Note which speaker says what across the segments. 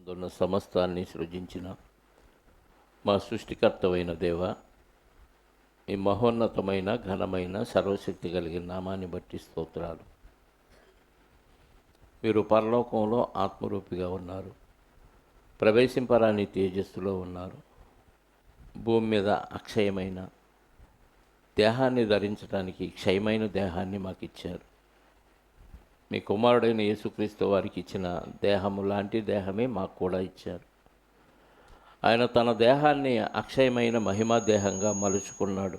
Speaker 1: అందున్న సమస్తాన్ని సృజించిన మా సృష్టికర్తవైన దేవ, ఈ మహోన్నతమైన ఘనమైన సర్వశక్తి కలిగిన నామాన్ని బట్టి స్తోత్రాలు. మీరు పరలోకంలో ఆత్మరూపిగా ఉన్నారు, ప్రవేశింపరాని తేజస్సులో ఉన్నారు. భూమి మీద అక్షయమైన దేహాన్ని ధరించడానికి క్షయమైన దేహాన్ని మాకు ఇచ్చారు. మీ కుమారుడైన యేసుక్రీస్తు వారికి ఇచ్చిన దేహము లాంటి దేహమే మాకు కూడా ఇచ్చారు. ఆయన తన దేహాన్ని అక్షయమైన మహిమా దేహంగా మలుచుకున్నాడు.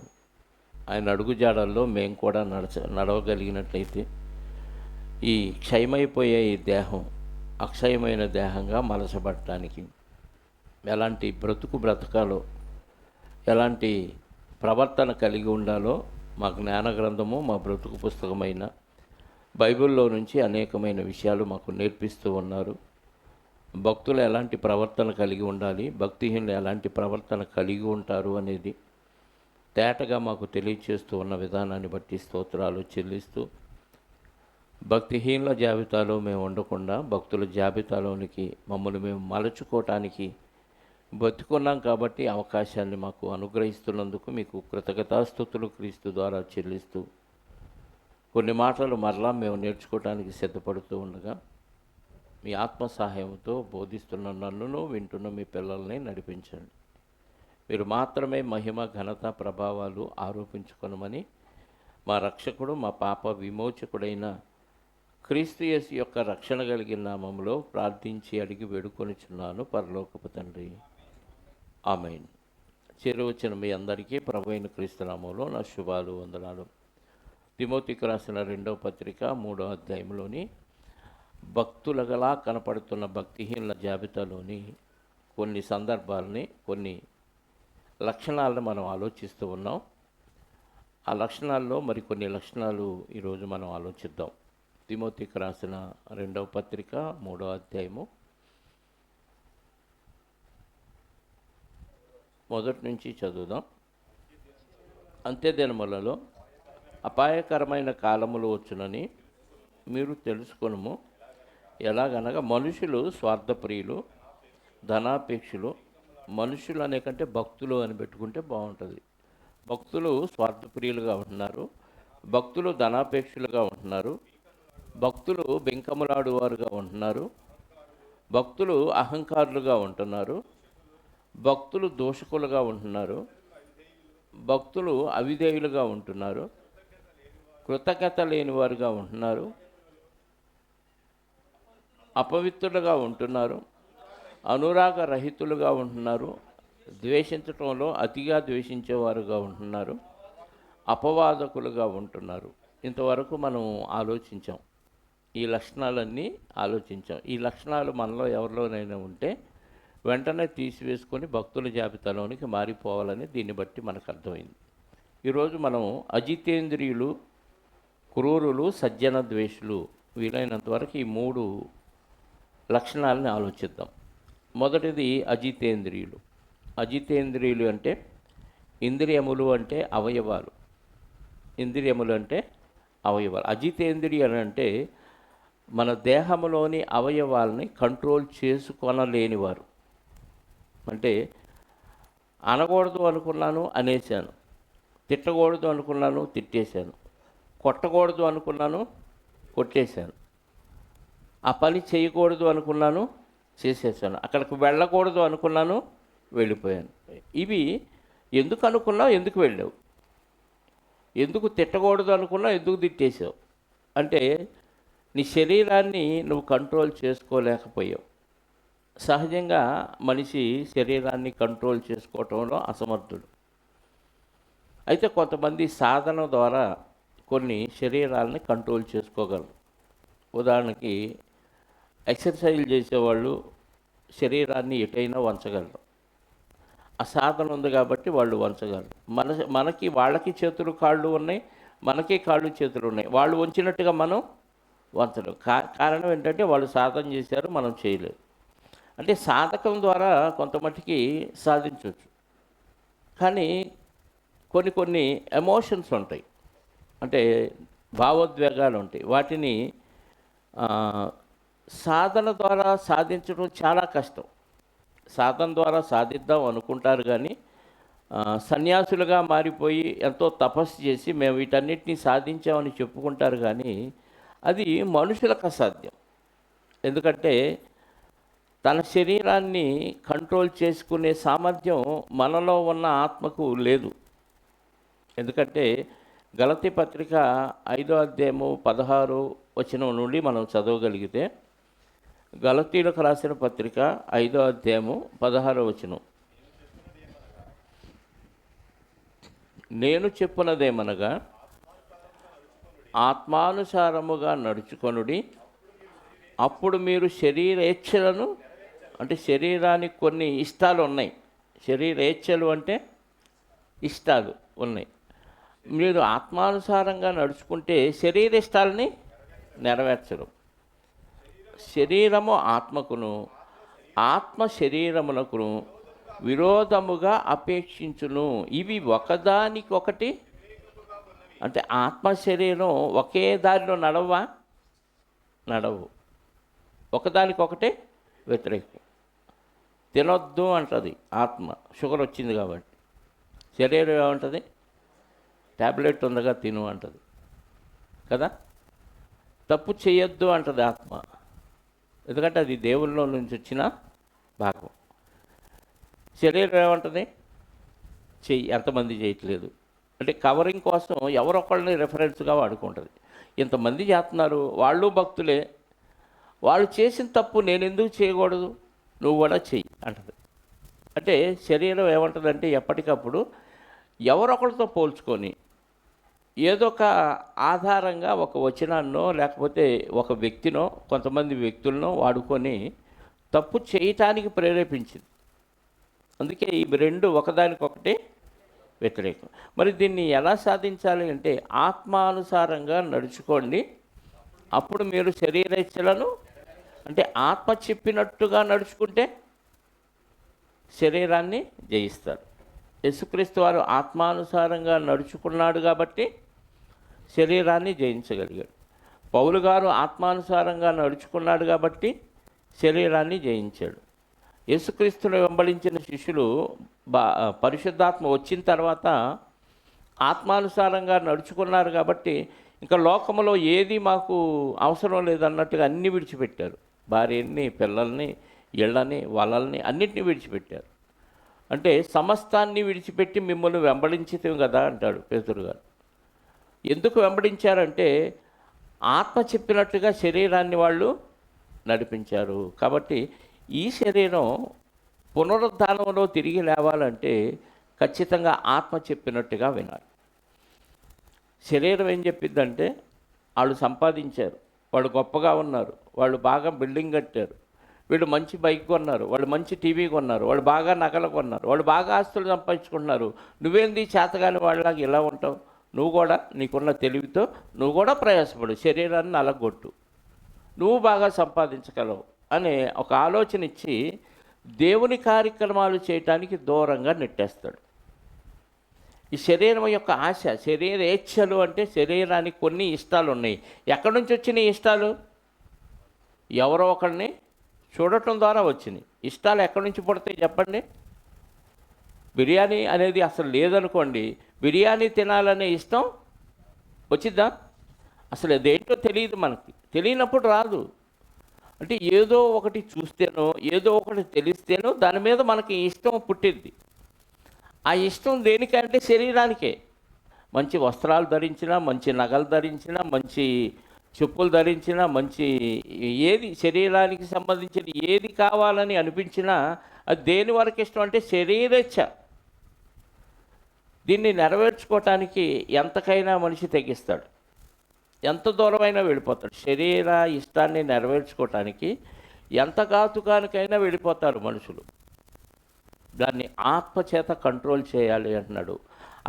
Speaker 1: ఆయన అడుగుజాడల్లో మేము కూడా నడవగలిగినట్లయితే ఈ క్షయమైపోయే ఈ దేహం అక్షయమైన దేహంగా మలచబడటానికి ఎలాంటి బ్రతకాలో, ఎలాంటి ప్రవర్తన కలిగి ఉండాలో మా జ్ఞాన గ్రంథము, మా బ్రతుకు పుస్తకమైన బైబిల్లో నుంచి అనేకమైన విషయాలు మాకు నేర్పిస్తూ ఉన్నారు. భక్తులు ఎలాంటి ప్రవర్తన కలిగి ఉండాలి, భక్తిహీనులు ఎలాంటి ప్రవర్తన కలిగి ఉంటారు అనేది తేటగా మాకు తెలియచేస్తూ ఉన్న విధానాన్ని బట్టి స్తోత్రాలు చెల్లిస్తూ, భక్తిహీనుల జాబితాలో మేము ఉండకుండా భక్తుల జాబితాలోనికి మమ్మల్ని మేము మలచుకోవటానికి బతుకున్నాం కాబట్టి అవకాశాన్ని మాకు అనుగ్రహిస్తున్నందుకు మీకు కృతజ్ఞతాస్తుతులు క్రీస్తు ద్వారా చెల్లిస్తూ, కొన్ని మాటలు మరలా మేము నేర్చుకోవడానికి సిద్ధపడుతూ ఉండగా మీ ఆత్మ సహాయంతో బోధిస్తున్న నన్నును వింటున్న మీ పిల్లల్ని నడిపించండి. మీరు మాత్రమే మహిమ ఘనత ప్రభావాలు ఆరోపించుకొనమని మా రక్షకుడు, మా పాప విమోచకుడైన క్రీస్తు యేసు యొక్క రక్షణ కలిగిన నామములో ప్రార్థించి అడిగి వేడుకొనిచున్నాను పరలోకపు తండ్రి, ఆమేన్. చేరువచ్చిన మీ అందరికీ ప్రభువైన క్రీస్తు నామములో నా శుభాలు, వందనాలు. తిమోతికి రాసిన 2వ పత్రిక 3వ అధ్యాయంలోని భక్తులగలా కనపడుతున్న భక్తిహీనుల జాబితాలోని కొన్ని సందర్భాలని, కొన్ని లక్షణాలను మనం ఆలోచిస్తూ ఉన్నాం. ఆ లక్షణాల్లో మరికొన్ని లక్షణాలు ఈరోజు మనం ఆలోచిద్దాం. తిమోతికి రాసిన 2వ పత్రిక 3వ అధ్యాయము మొదటి నుంచి చదువుదాం. అంత్యదినములలో అపాయకరమైన కాలములు వచ్చునని మీరు తెలుసుకొనుము. ఎలాగనగా మనుషులు స్వార్థప్రియులు, ధనాపేక్షులు. మనుషులు అనే కంటే భక్తులు అని పెట్టుకుంటే బాగుంటుంది. భక్తులు స్వార్థప్రియులుగా ఉంటున్నారు, భక్తులు ధనాపేక్షులుగా ఉంటున్నారు, భక్తులు బెంకములాడువారుగా ఉంటున్నారు, భక్తులు అహంకారులుగా ఉంటున్నారు, భక్తులు దోషకులుగా ఉంటున్నారు, భక్తులు అవిధేయులుగా ఉంటున్నారు, కృతజ్ఞత లేని వారుగా ఉంటున్నారు, అపవిత్రులుగా ఉంటున్నారు, అనురాగ రహితులుగా ఉంటున్నారు, ద్వేషించటంలో అతిగా ద్వేషించేవారుగా ఉంటున్నారు, అపవాదకులుగా ఉంటున్నారు. ఇంతవరకు మనం ఆలోచించాం, ఈ లక్షణాలన్నీ ఆలోచించాం. ఈ లక్షణాలు మనలో ఎవరిలోనైనా ఉంటే వెంటనే తీసివేసుకొని భక్తుల జాబితాలోనికి మారిపోవాలని దీన్ని బట్టి మనకు అర్థమైంది. ఈరోజు మనం అజితేంద్రియులు, క్రూరులు, సజ్జన ద్వేషులు, వీలైనంతవరకు ఈ 3 లక్షణాలని ఆలోచిద్దాం. మొదటిది అజితేంద్రియులు. అజితేంద్రియులు అంటే ఇంద్రియములు అంటే అవయవాలు. ఇంద్రియములు అంటే అవయవాలు. అజితేంద్రియులు అంటే మన దేహంలోని అవయవాలని కంట్రోల్ చేసుకొనలేనివారు. అంటే అనకూడదు అనుకున్నాను అనేసాను, తిట్టకూడదు అనుకున్నాను తిట్టేశాను, కొట్టకూడదు అనుకున్నాను కొట్టేశాను, ఆ పని చేయకూడదు అనుకున్నాను చేసేసాను, అక్కడికి వెళ్ళకూడదు అనుకున్నాను వెళ్ళిపోయాను. ఇవి ఎందుకు అనుకున్నావు, ఎందుకు వెళ్ళావు, ఎందుకు తిట్టకూడదు అనుకున్నావు, ఎందుకు తిట్టేసావు అంటే నీ శరీరాన్ని నువ్వు కంట్రోల్ చేసుకోలేకపోయావు. సహజంగా మనిషి శరీరాన్ని కంట్రోల్ చేసుకోవటంలో అసమర్థుడు. అయితే కొంతమంది సాధన ద్వారా కొన్ని శరీరాలని కంట్రోల్ చేసుకోగలరు. ఉదాహరణకి ఎక్సర్సైజ్ చేసేవాళ్ళు శరీరాన్ని ఎటైనా వంచగలరు. ఆ సాధన ఉంది కాబట్టి వాళ్ళు వంచగలరు. మనకి వాళ్ళకి చేతులు కాళ్ళు ఉన్నాయి, మనకి కాళ్ళు చేతులు ఉన్నాయి. వాళ్ళు వంచినట్టుగా మనం వంచడం. కారణం ఏంటంటే వాళ్ళు సాధన చేశారు, మనం చేయలేదు. అంటే సాధకం ద్వారా కొంతమట్టుకి సాధించవచ్చు. కానీ కొన్ని ఎమోషన్స్ ఉంటాయి, అంటే భావోద్వేగాలు ఉంటాయి. వాటిని సాధన ద్వారా సాధించడం చాలా కష్టం. సాధన ద్వారా సాధిద్దాం అనుకుంటారు కానీ సన్యాసులుగా మారిపోయి ఎంతో తపస్సు చేసి మేము వీటన్నిటిని సాధించామని చెప్పుకుంటారు కానీ అది మనుషులకు అసాధ్యం. ఎందుకంటే తన శరీరాన్ని కంట్రోల్ చేసుకునే సామర్థ్యం మనలో ఉన్న ఆత్మకు లేదు. ఎందుకంటే గలతీ పత్రిక 5వ అధ్యాయము 16వ వచనం నుండి మనం చదవగలిగితే, గలతీలకు రాసిన పత్రిక 5వ అధ్యాయము 16వ వచనం, నేను చెప్పున్నదేమనగా ఆత్మానుసారముగా నడుచుకొనుడి, అప్పుడు మీరు శరీరేచ్ఛలను, అంటే శరీరానికి కొన్ని ఇష్టాలు ఉన్నాయి. శరీరేచ్ఛలు అంటే ఇష్టాలు ఉన్నాయి. మీరు ఆత్మానుసారంగా నడుచుకుంటే శరీర ఇష్టాలని నెరవేర్చరు. శరీరము ఆత్మకును, ఆత్మ శరీరమునకును విరోధముగా అపేక్షించును. ఇవి ఒకదానికొకటి, అంటే ఆత్మ శరీరం ఒకే దారిలో నడవు, ఒకదానికొకటి వ్యతిరేకం. తినొద్దు అంటుంది ఆత్మ, షుగర్ వచ్చింది కాబట్టి. శరీరం ఏమంటుంది? ట్యాబ్లెట్ ఉందగా తిను అంటుంది కదా. తప్పు చేయొద్దు అంటుంది ఆత్మ, ఎందుకంటే అది దేవుళ్ళలో నుంచి వచ్చిన భాగం. శరీరం ఏమంటుంది? చెయ్యి. ఎంతమంది చేయట్లేదు అంటే కవరింగ్ కోసం ఎవరొక్కళ్ళని రెఫరెన్స్గా వాడుకుంటుంది. ఇంతమంది చేస్తున్నారు, వాళ్ళు భక్తులే, వాళ్ళు చేసిన తప్పు నేను ఎందుకు చేయకూడదు, నువ్వు కూడా చెయ్యి అంటది. అంటే శరీరం ఏమంటుందంటే ఎప్పటికప్పుడు ఎవరొకరితో పోల్చుకొని ఏదో ఒక ఆధారంగా ఒక వచనాన్నో లేకపోతే ఒక వ్యక్తినో కొంతమంది వ్యక్తులనో వాడుకొని తప్పు చేయటానికి ప్రేరేపించింది. అందుకే ఈ రెండు ఒకదానికొకటి వ్యతిరేకం. మరి దీన్ని ఎలా సాధించాలి అంటే ఆత్మానుసారంగా నడుచుకోండి, అప్పుడు మీరు శరీరేచ్ఛలను, అంటే ఆత్మ చెప్పినట్టుగా నడుచుకుంటే శరీరాన్ని జయిస్తారు. యేసుక్రీస్తు వారు ఆత్మానుసారంగా నడుచుకున్నాడు కాబట్టి శరీరాన్ని జయించగలిగాడు. పౌలు గారు ఆత్మానుసారంగా నడుచుకున్నాడు కాబట్టి శరీరాన్ని జయించాడు. యేసుక్రీస్తును వెంబడించిన శిష్యులు పరిశుద్ధాత్మ వచ్చిన తర్వాత ఆత్మానుసారంగా నడుచుకున్నారు కాబట్టి ఇంకా లోకంలో ఏది మాకు అవసరం లేదన్నట్టుగా అన్నీ విడిచిపెట్టారు. భార్యని, పిల్లల్ని, ఇళ్ళని, వలల్ని అన్నిటినీ విడిచిపెట్టారు. అంటే సమస్తాన్ని విడిచిపెట్టి మిమ్మల్ని వెంబడించితే కదా అంటాడు పేతురు గారు. ఎందుకు వెంబడించారంటే ఆత్మ చెప్పినట్టుగా శరీరాన్ని వాళ్ళు నడిపించారు. కాబట్టి ఈ శరీరం పునరుద్ధానంలో తిరిగి లేవాలంటే ఖచ్చితంగా ఆత్మ చెప్పినట్టుగా వినాలి. శరీరం ఏం చెప్పిద్దంటే వాళ్ళు సంపాదించారు, వాళ్ళు గొప్పగా ఉన్నారు, వాళ్ళు బాగా బిల్డింగ్ కట్టారు, వీళ్ళు మంచి బైక్ కొన్నారు, వాళ్ళు మంచి టీవీ కొన్నారు, వాళ్ళు బాగా నగలు కొన్నారు, వాళ్ళు బాగా ఆస్తులు సంపాదించుకుంటున్నారు, నువ్వేంది చేతగాని వాళ్ళలాగా ఇలా ఉంటావు, నువ్వు కూడా నీకున్న తెలివితో నువ్వు కూడా ప్రయాసపడు, శరీరాన్ని నలగొట్టు, నువ్వు బాగా సంపాదించగలవు అనే ఒక ఆలోచన ఇచ్చి దేవుని కార్యక్రమాలు చేయటానికి దూరంగా నెట్టేస్తాడు. ఈ శరీరం యొక్క ఆశ, శరీరేచ్ఛలు అంటే శరీరానికి కొన్ని ఇష్టాలు ఉన్నాయి. ఎక్కడి నుంచి వచ్చినాయి ఇష్టాలు? ఎవరో ఒకరిని చూడటం ద్వారా వచ్చినాయి. ఇష్టాలు ఎక్కడి నుంచి పుడతాయి చెప్పండి? బిర్యానీ అనేది అసలు లేదనుకోండి, బిర్యానీ తినాలనే ఇష్టం వచ్చిద్దా? అసలు అదేంటో తెలియదు, మనకి తెలియనప్పుడు రాదు. అంటే ఏదో ఒకటి చూస్తేనో ఏదో ఒకటి తెలిస్తేనో దాని మీద మనకి ఇష్టం పుట్టింది. ఆ ఇష్టం దేనికంటే శరీరానికే. మంచి వస్త్రాలు ధరించినా, మంచి నగలు ధరించినా, మంచి చెప్పులు ధరించినా, మంచి ఏది శరీరానికి సంబంధించిన ఏది కావాలని అనిపించినా అది దేని వరకు ఇష్టం అంటే శరీరేచ్ఛ. దీన్ని నెరవేర్చుకోవటానికి ఎంతకైనా మనిషి తెగిస్తాడు, ఎంత దూరమైనా వెళ్ళిపోతాడు. శరీర ఇష్టాన్ని నెరవేర్చుకోవటానికి ఎంత ఘాతుకానికైనా వెళ్ళిపోతారు మనుషులు. దాన్ని ఆత్మ చేత కంట్రోల్ చేయాలి అంటున్నాడు.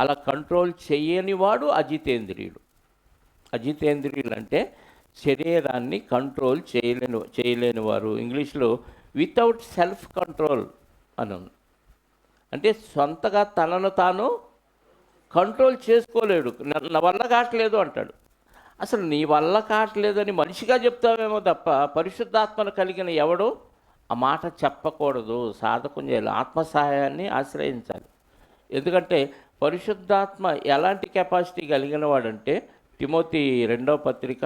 Speaker 1: అలా కంట్రోల్ చేయని వాడు అజితేంద్రియుడు. అజితేంద్రియులు అంటే శరీరాన్ని కంట్రోల్ చేయలేని వారు. ఇంగ్లీష్లో వితౌట్ సెల్ఫ్ కంట్రోల్ అని ఉంది. అంటే సొంతగా తనను తాను కంట్రోల్ చేసుకోలేడు, నా వల్ల కావట్లేదు అంటాడు. అసలు నీ వల్ల కావట్లేదని మనిషిగా చెప్తావేమో తప్ప పరిశుద్ధాత్మను కలిగిన ఎవడు ఆ మాట చెప్పకూడదు. సాధకం చేయాలి, ఆత్మ సహాయాన్ని ఆశ్రయించాలి. ఎందుకంటే పరిశుద్ధాత్మ ఎలాంటి కెపాసిటీ కలిగిన వాడంటే, తిమోతి 2వ పత్రిక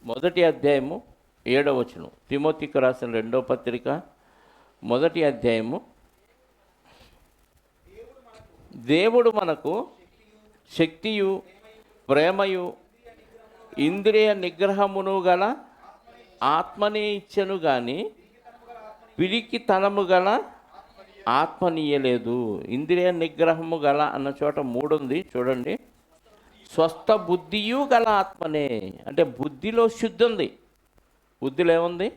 Speaker 1: 1వ అధ్యాయము 7వ వచనం. తిమోతికి రాసిన 2వ పత్రిక 1వ అధ్యాయము, దేవుడు మనకు శక్తియు ప్రేమయు ఇంద్రియ నిగ్రహమును గల ఆత్మని ఇచ్చెను కానీ పిరికితనము గల ఆత్మనీయలేదు. ఇంద్రియ నిగ్రహము గల అన్న చోట 3 ఉంది చూడండి. స్వస్థ బుద్ధియు గల ఆత్మనే, అంటే బుద్ధిలో శుద్ధి ఉంది. బుద్ధిలో ఏముంది?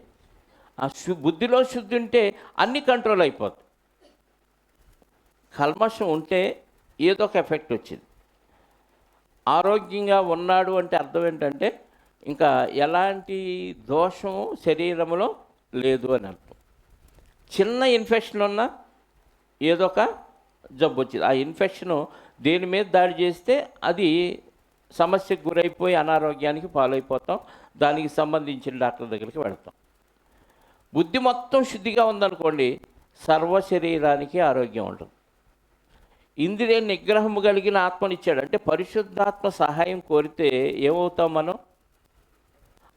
Speaker 1: ఆ బుద్ధిలో శుద్ధి ఉంటే అన్ని కంట్రోల్ అయిపోతుంది. కల్మషం ఉంటే ఏదో ఒక ఎఫెక్ట్ వచ్చింది. ఆరోగ్యంగా ఉన్నాడు అంటే అర్థం ఏంటంటే ఇంకా ఎలాంటి దోషము శరీరంలో లేదు అని అర్థం. చిన్న ఇన్ఫెక్షన్ ఉన్నా ఏదో ఒక జబ్బు వచ్చింది. ఆ ఇన్ఫెక్షను దేని మీద దాడి చేస్తే అది సమస్యకు గురైపోయి అనారోగ్యానికి పాలైపోతాం. దానికి సంబంధించిన డాక్టర్ దగ్గరికి వెళతాం. బుద్ధి మొత్తం శుద్ధిగా ఉందనుకోండి, సర్వ శరీరానికి ఆరోగ్యం ఉంటుంది. ఇంద్రియ నిగ్రహము కలిగిన ఆత్మనిచ్చాడు అంటే పరిశుద్ధాత్మ సహాయం కోరితే ఏమవుతాం మనం?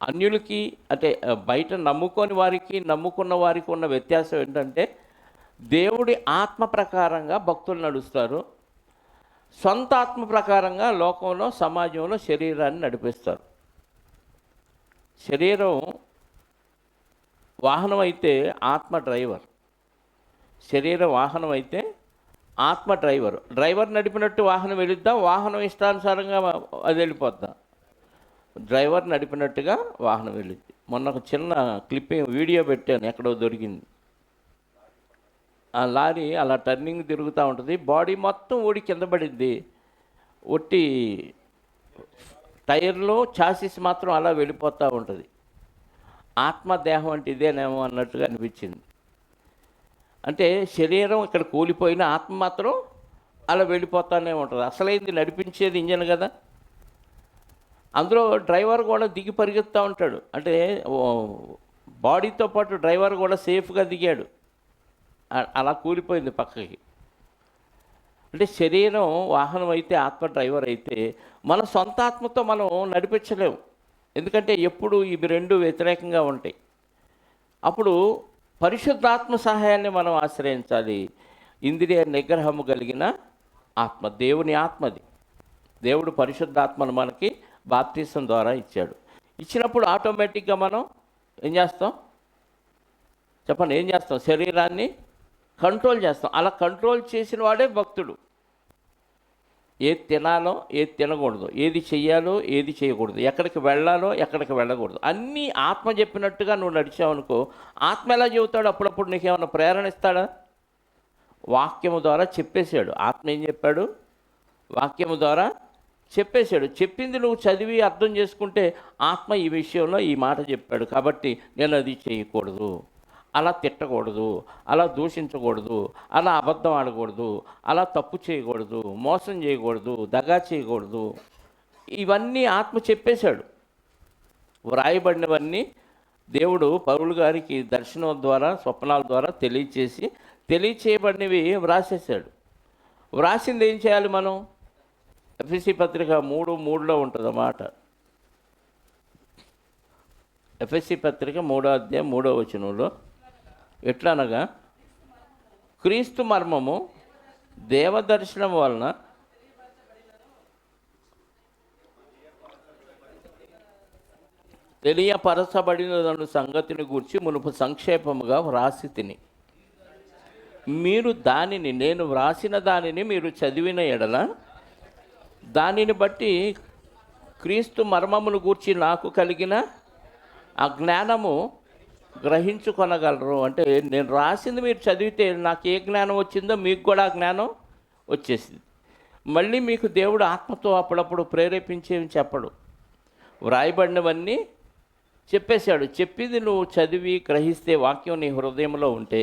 Speaker 1: అన్యులకి అంటే బయట నమ్ముకొని వారికి నమ్ముకున్న వారికి ఉన్న వ్యత్యాసం ఏంటంటే, దేవుడి ఆత్మ ప్రకారంగా భక్తులు నడుస్తారు, సొంత ఆత్మ ప్రకారంగా లోకంలో సమాజంలో శరీరాన్ని నడిపిస్తారు. శరీరం వాహనం అయితే ఆత్మ డ్రైవర్, శరీరం వాహనం అయితే ఆత్మ డ్రైవర్. డ్రైవర్ నడిపినట్టు వాహనం వెళ్ళిద్దాం, వాహనం ఇష్టానుసారంగా అది వెళ్ళిపోద్దాం. డ్రైవర్ నడిపినట్టుగా వాహనం వెళ్ళిద్ది. మొన్న ఒక చిన్న క్లిప్పింగ్ వీడియో పెట్టాను, ఎక్కడో దొరికింది. ఆ లారీ అలా టర్నింగ్ తిరుగుతూ ఉంటుంది, బాడీ మొత్తం ఊడి కింద పడింది, ఒట్టి టైర్లో చాసిస్ మాత్రం అలా వెళ్ళిపోతూ ఉంటుంది. ఆత్మదేహం అంటే ఇదేనేమో అన్నట్టుగా అనిపించింది. అంటే శరీరం ఇక్కడ కూలిపోయిన ఆత్మ మాత్రం అలా వెళ్ళిపోతూనే ఉంటుంది. అసలైంది నడిపించేది ఇంజన్ కదా. అందులో డ్రైవర్ కూడా దిగి పరిగెత్తుతూ ఉంటాడు. అంటే బాడీతో పాటు డ్రైవర్ కూడా సేఫ్గా దిగాడు, అలా కూలిపోయింది పక్కకి. అంటే శరీరం వాహనం అయితే ఆత్మ డ్రైవర్ అయితే మన సొంత ఆత్మతో మనం నడిపించలేము. ఎందుకంటే ఎప్పుడు ఇవి రెండు వ్యతిరేకంగా ఉంటాయి. అప్పుడు పరిశుద్ధాత్మ సహాయాన్ని మనం ఆశ్రయించాలి. ఇంద్రియ నిగ్రహము కలిగిన ఆత్మ దేవుని ఆత్మది. దేవుడు పరిశుద్ధాత్మను మనకి బాప్తిసం ద్వారా ఇచ్చాడు. ఇచ్చినప్పుడు ఆటోమేటిక్గా మనం ఏం చేస్తాం చెప్పండి? ఏం చేస్తాం? శరీరాన్ని కంట్రోల్ చేస్తాం. అలా కంట్రోల్ చేసిన వాడే భక్తుడు. ఏది తినాలో ఏది తినకూడదు, ఏది చెయ్యాలో ఏది చేయకూడదు, ఎక్కడికి వెళ్ళాలో ఎక్కడికి వెళ్ళకూడదు, అన్నీ ఆత్మ చెప్పినట్టుగా నువ్వు నడిచావనుకో. ఆత్మ ఎలా చెబుతాడు? అప్పుడప్పుడు నీకేమైనా ప్రేరణ ఇస్తాడా? వాక్యము ద్వారా చెప్పేశాడు. ఆత్మ ఏం చెప్పాడు? వాక్యము ద్వారా చెప్పేశాడు. చెప్పింది నువ్వు చదివి అర్థం చేసుకుంటే ఆత్మ ఈ విషయంలో ఈ మాట చెప్పాడు కాబట్టి నేను అది చేయకూడదు, అలా తిట్టకూడదు, అలా దూషించకూడదు, అలా అబద్ధం ఆడకూడదు, అలా తప్పు చేయకూడదు, మోసం చేయకూడదు, దగా చేయకూడదు. ఇవన్నీ ఆత్మ చెప్పేశాడు. వ్రాయబడినవన్నీ దేవుడు పౌలు గారికి దర్శనం ద్వారా స్వప్నాల ద్వారా తెలియచేయబడినవి వ్రాసేశాడు. వ్రాసింది ఏం చేయాలి మనం? ఎఫెసీ పత్రిక 3:3 ఉంటుంది అన్నమాట. ఎఫెసీ పత్రిక 3వ అధ్యాయం 3వ వచనంలో ఎట్లనగా క్రీస్తు మర్మము దేవదర్శనం వలన తెలియపరచబడిన సంగతిని గూర్చి మునుపు సంక్షేపముగా వ్రాసి తిని, మీరు దానిని, నేను వ్రాసిన దానిని మీరు చదివిన ఎడల దానిని బట్టి క్రీస్తు మర్మమును గూర్చి నాకు కలిగిన ఆ జ్ఞానము గ్రహించుకొనగలరు. అంటే నేను రాసింది మీరు చదివితే నాకు ఏ జ్ఞానం వచ్చిందో మీకు కూడా ఆ జ్ఞానం వచ్చేసింది. మళ్ళీ మీకు దేవుడు ఆత్మతో అప్పుడప్పుడు ప్రేరేపించేవి చెప్పడు, వ్రాయబడినవన్నీ చెప్పేశాడు. చెప్పింది నువ్వు చదివి గ్రహిస్తే, వాక్యం నీ హృదయంలో ఉంటే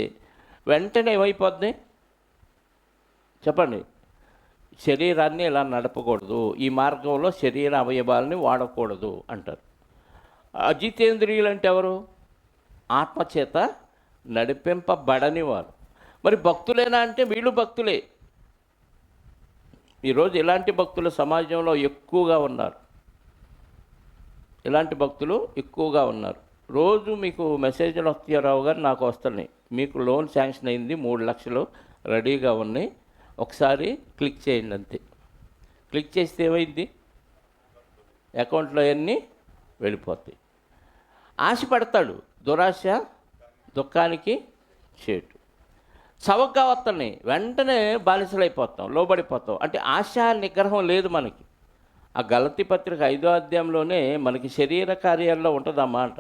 Speaker 1: వెంటనే ఏమైపోద్ది చెప్పండి? శరీరాన్ని ఇలా నడపకూడదు, ఈ మార్గంలో శరీర అవయవాల్ని వాడకూడదు అంటారు. అజితేంద్రియులు అంటే ఎవరు? ఆత్మచేత నడిపింపబడని వారు. మరి భక్తులేనా అంటే వీళ్ళు భక్తులే. ఈరోజు ఇలాంటి భక్తులు సమాజంలో ఎక్కువగా ఉన్నారు. ఇలాంటి భక్తులు ఎక్కువగా ఉన్నారు. రోజు మీకు మెసేజ్లు వస్తాయి, రావు గారు నాకు వస్తున్నాయి, మీకు లోన్ శాంక్షన్ అయింది 3 లక్షలు రెడీగా ఉన్నాయి, ఒకసారి క్లిక్ చేయండి అంతే. క్లిక్ చేస్తే ఏమైంది? అకౌంట్లో అన్నీ వెళ్ళిపోతాయి. ఆశ పడతాడు, దురాశ దుఃఖానికి చేటు. చవకగా వస్తున్నాయి, వెంటనే బానిసలైపోతాం, లోబడిపోతాం. అంటే ఆశా నిగ్రహం లేదు మనకి. ఆ గలతీ పత్రిక 5వ అధ్యాయంలోనే మనకి శరీర కార్యాల్లో ఉంటుంది ఆ మాట.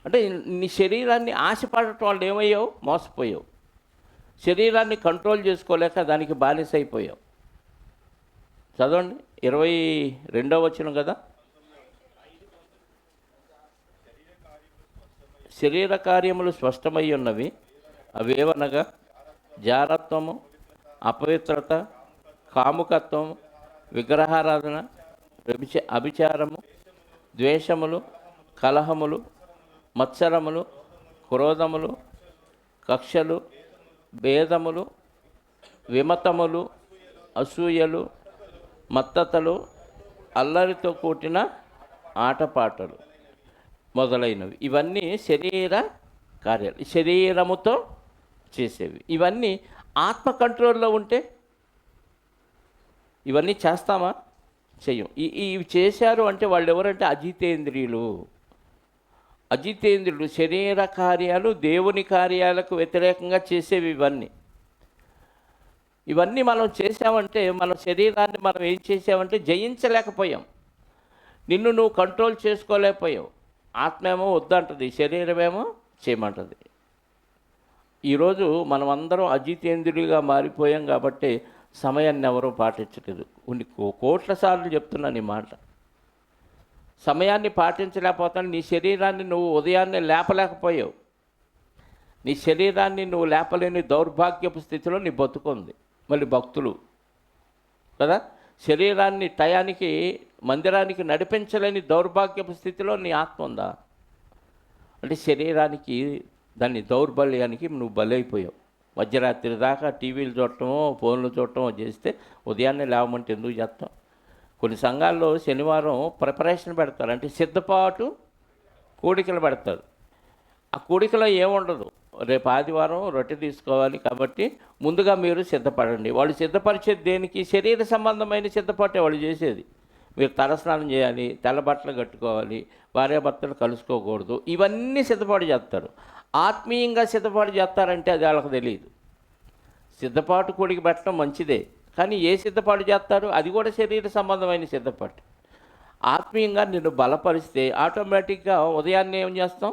Speaker 1: అంటే నీ శరీరాన్ని ఆశపడటం వల్ల ఏమయ్యావు? మోసపోయావు. శరీరాన్ని కంట్రోల్ చేసుకోలేక దానికి బానిస అయిపోయావు. చదవండి 22వ వచనం కదా. శరీర కార్యములు స్పష్టమై ఉన్నవి, అవేవనగా జారత్వము, అపవిత్రత, కాముకత్వం, విగ్రహారాధన, అభిచారము, ద్వేషములు, కలహములు, మత్సరములు, క్రోధములు, కక్షలు, భేదములు, విమతములు, అసూయలు, మత్తతలు, అల్లరితో కూడిన ఆటపాటలు మొదలైనవి. ఇవన్నీ శరీర కార్యాలు, శరీరముతో చేసేవి. ఇవన్నీ ఆత్మ కంట్రోల్లో ఉంటే ఇవన్నీ చేస్తామా? చెయ్యం. ఇవి చేశారు అంటే వాళ్ళు ఎవరంటే అజితేంద్రియులు. అజితేంద్రుడు శరీర కార్యాలు దేవుని కార్యాలకు వ్యతిరేకంగా చేసేవి ఇవన్నీ మనం చేసామంటే మన శరీరాన్ని మనం ఏం చేసామంటే జయించలేకపోయాం. నిన్ను నువ్వు కంట్రోల్ చేసుకోలేకపోయావు. ఆత్మేమో వద్దంటుంది, శరీరమేమో చేయమంటుంది. ఈరోజు మనం అందరం అజితేంద్రుడిగా మారిపోయాం కాబట్టి సమయాన్ని ఎవరూ పాటించలేదు. కొన్ని కోట్ల సార్లు చెప్తున్నాను ఈ మాట. సమయాన్ని పాటించలేకపోతాను. నీ శరీరాన్ని నువ్వు ఉదయాన్నే లేపలేకపోయావు. నీ శరీరాన్ని నువ్వు లేపలేని దౌర్భాగ్యపు స్థితిలో నీ బతుకుంది. మళ్ళీ భక్తులు కదా, శరీరాన్ని టయానికి మందిరానికి నడిపించలేని దౌర్భాగ్యపు స్థితిలో నీ ఆత్మ ఉందా? అంటే శరీరానికి, దాన్ని దౌర్బల్యానికి నువ్వు బలైపోయావు. మధ్యరాత్రి దాకా టీవీలు చూడటమో ఫోన్లు చూడటమో చేస్తే ఉదయాన్నే లేవమంటే ఎందుకు చేస్తాం? కొన్ని సంఘాల్లో శనివారం ప్రిపరేషన్ పెడతారు, అంటే సిద్ధపాటు కూడికలు పెడతారు. ఆ కూడికలో ఏముండదు, రేపు ఆదివారం రొట్టె తీసుకోవాలి కాబట్టి ముందుగా మీరు సిద్ధపడండి. వాళ్ళు సిద్ధపరిచేది దేనికి? శరీర సంబంధమైన సిద్ధపాటే వాళ్ళు చేసేది. మీరు తలస్నానం చేయాలి, తెల్ల బట్టలు కట్టుకోవాలి, భార్యాభర్తలు కలుసుకోకూడదు, ఇవన్నీ సిద్ధపాటు చేస్తారు. ఆత్మీయంగా సిద్ధపాటు చేస్తారంటే అది వాళ్ళకి తెలియదు. సిద్ధపాటు కూడికి పెట్టడం మంచిదే, కానీ ఏ సిద్ధపాటు చేస్తారు? అది కూడా శరీర సంబంధమైన సిద్ధపాటు. ఆత్మీయంగా నిన్ను బలపరిస్తే ఆటోమేటిక్గా ఉదయాన్నే ఏం చేస్తాం?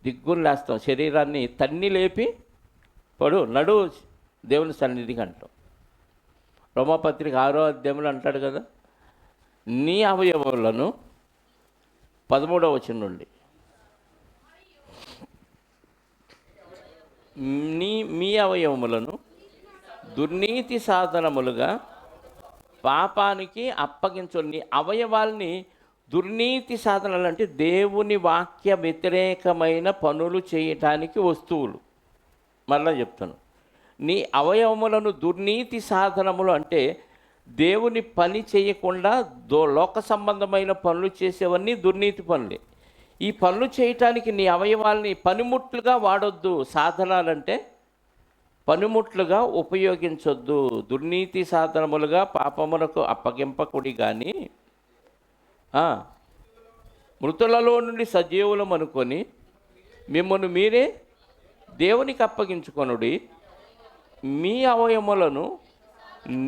Speaker 1: దిగ్గులు లేస్తాం, శరీరాన్ని తన్ని లేపి నడు దేవుని సన్నిధికి అంటాం. రోమాపత్రిక 6వ అధ్యాయంలో అంటాడు కదా, నీ అవయవాలను 13వ వచనం నుండి మీ అవయవములను దుర్నీతి సాధనములుగా పాపానికి అప్పగించు. నీ అవయవాల్ని దుర్నీతి సాధనలు అంటే దేవుని వాక్య వ్యతిరేకమైన పనులు చేయటానికి వస్తువులు. మళ్ళీ చెప్తాను, నీ అవయవములను దుర్నీతి సాధనములు అంటే దేవుని పని చేయకుండా లోక సంబంధమైన పనులు చేసేవన్నీ దుర్నీతి పనులే. ఈ పనులు చేయటానికి నీ అవయవాల్ని పనిముట్లుగా వాడొద్దు. సాధనాలంటే పనిముట్లుగా ఉపయోగించొద్దు. దుర్నీతి సాధనములుగా పాపములకు అప్పగింపకుడి కానీ మృతులలో నుండి సజీవులం అనుకొని మిమ్మల్ని మీరే దేవునికి అప్పగించుకొనుడి. మీ అవయములను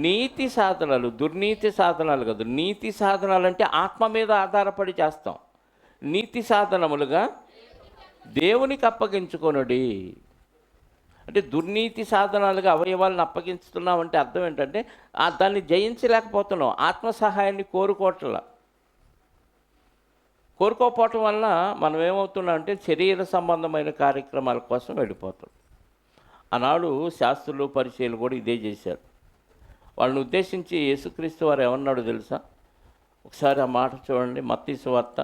Speaker 1: నీతి సాధనాలు, దుర్నీతి సాధనాలు కాదు, నీతి సాధనాలు అంటే ఆత్మ మీద ఆధారపడి చేస్తాం. నీతి సాధనములుగా దేవునికి అప్పగించుకొనుడి. అంటే దుర్నీతి సాధనాలుగా అవయవాలను అప్పగించుతున్నామంటే అర్థం ఏంటంటే దాన్ని జయించలేకపోతున్నాం. ఆత్మ సహాయాన్ని కోరుకోపోవటం వల్ల మనం ఏమవుతున్నాం అంటే శరీర సంబంధమైన కార్యక్రమాల కోసం వెళ్ళిపోతాం. ఆనాడు శాస్త్రులు పరిచయాలు కూడా ఇదే చేశారు. వాళ్ళని ఉద్దేశించి యేసుక్రీస్తు వారు ఏమన్నాడు తెలుసా? ఒకసారి ఆ మాట చూడండి. మత్తయి సువార్త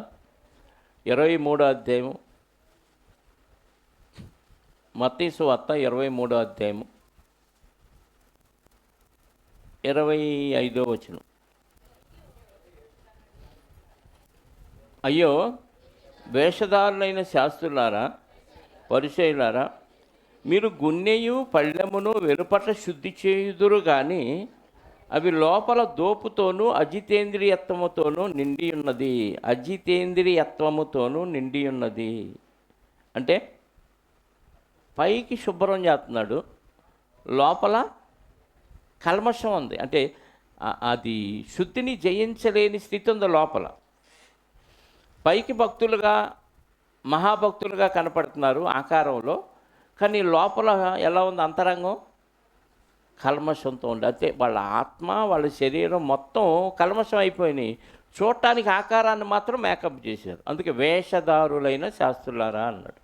Speaker 1: 23వ అధ్యాయము. మత్తయి సువార్త 23వ అధ్యాయము 25వ వచనం. అయ్యో వేషధారులైన శాస్త్రులారా, పరిసయ్యులారా, మీరు గున్నెయు పళ్ళెమును వెలుపట శుద్ధి చేయుదురు కానీ అవి లోపల దోపుతోనూ అజితేంద్రియత్వముతోనూ నిండి ఉన్నది. అజితేంద్రియత్వముతోనూ నిండి ఉన్నది అంటే పైకి శుభ్రం చేస్తున్నాడు, లోపల కల్మషం ఉంది. అంటే అది శుద్ధిని జయించలేని స్థితి ఉంది లోపల. పైకి భక్తులుగా మహాభక్తులుగా కనపడుతున్నారు ఆకారంలో, కానీ లోపల ఎలా ఉంది? అంతరంగం కల్మషంతో ఉంది. అయితే వాళ్ళ ఆత్మ, వాళ్ళ శరీరం మొత్తం కల్మషం అయిపోయినాయి. చూడటానికి ఆకారాన్ని మాత్రం మేకప్ చేశారు. అందుకే వేషధారులైన శాస్త్రులారా అన్నాడు.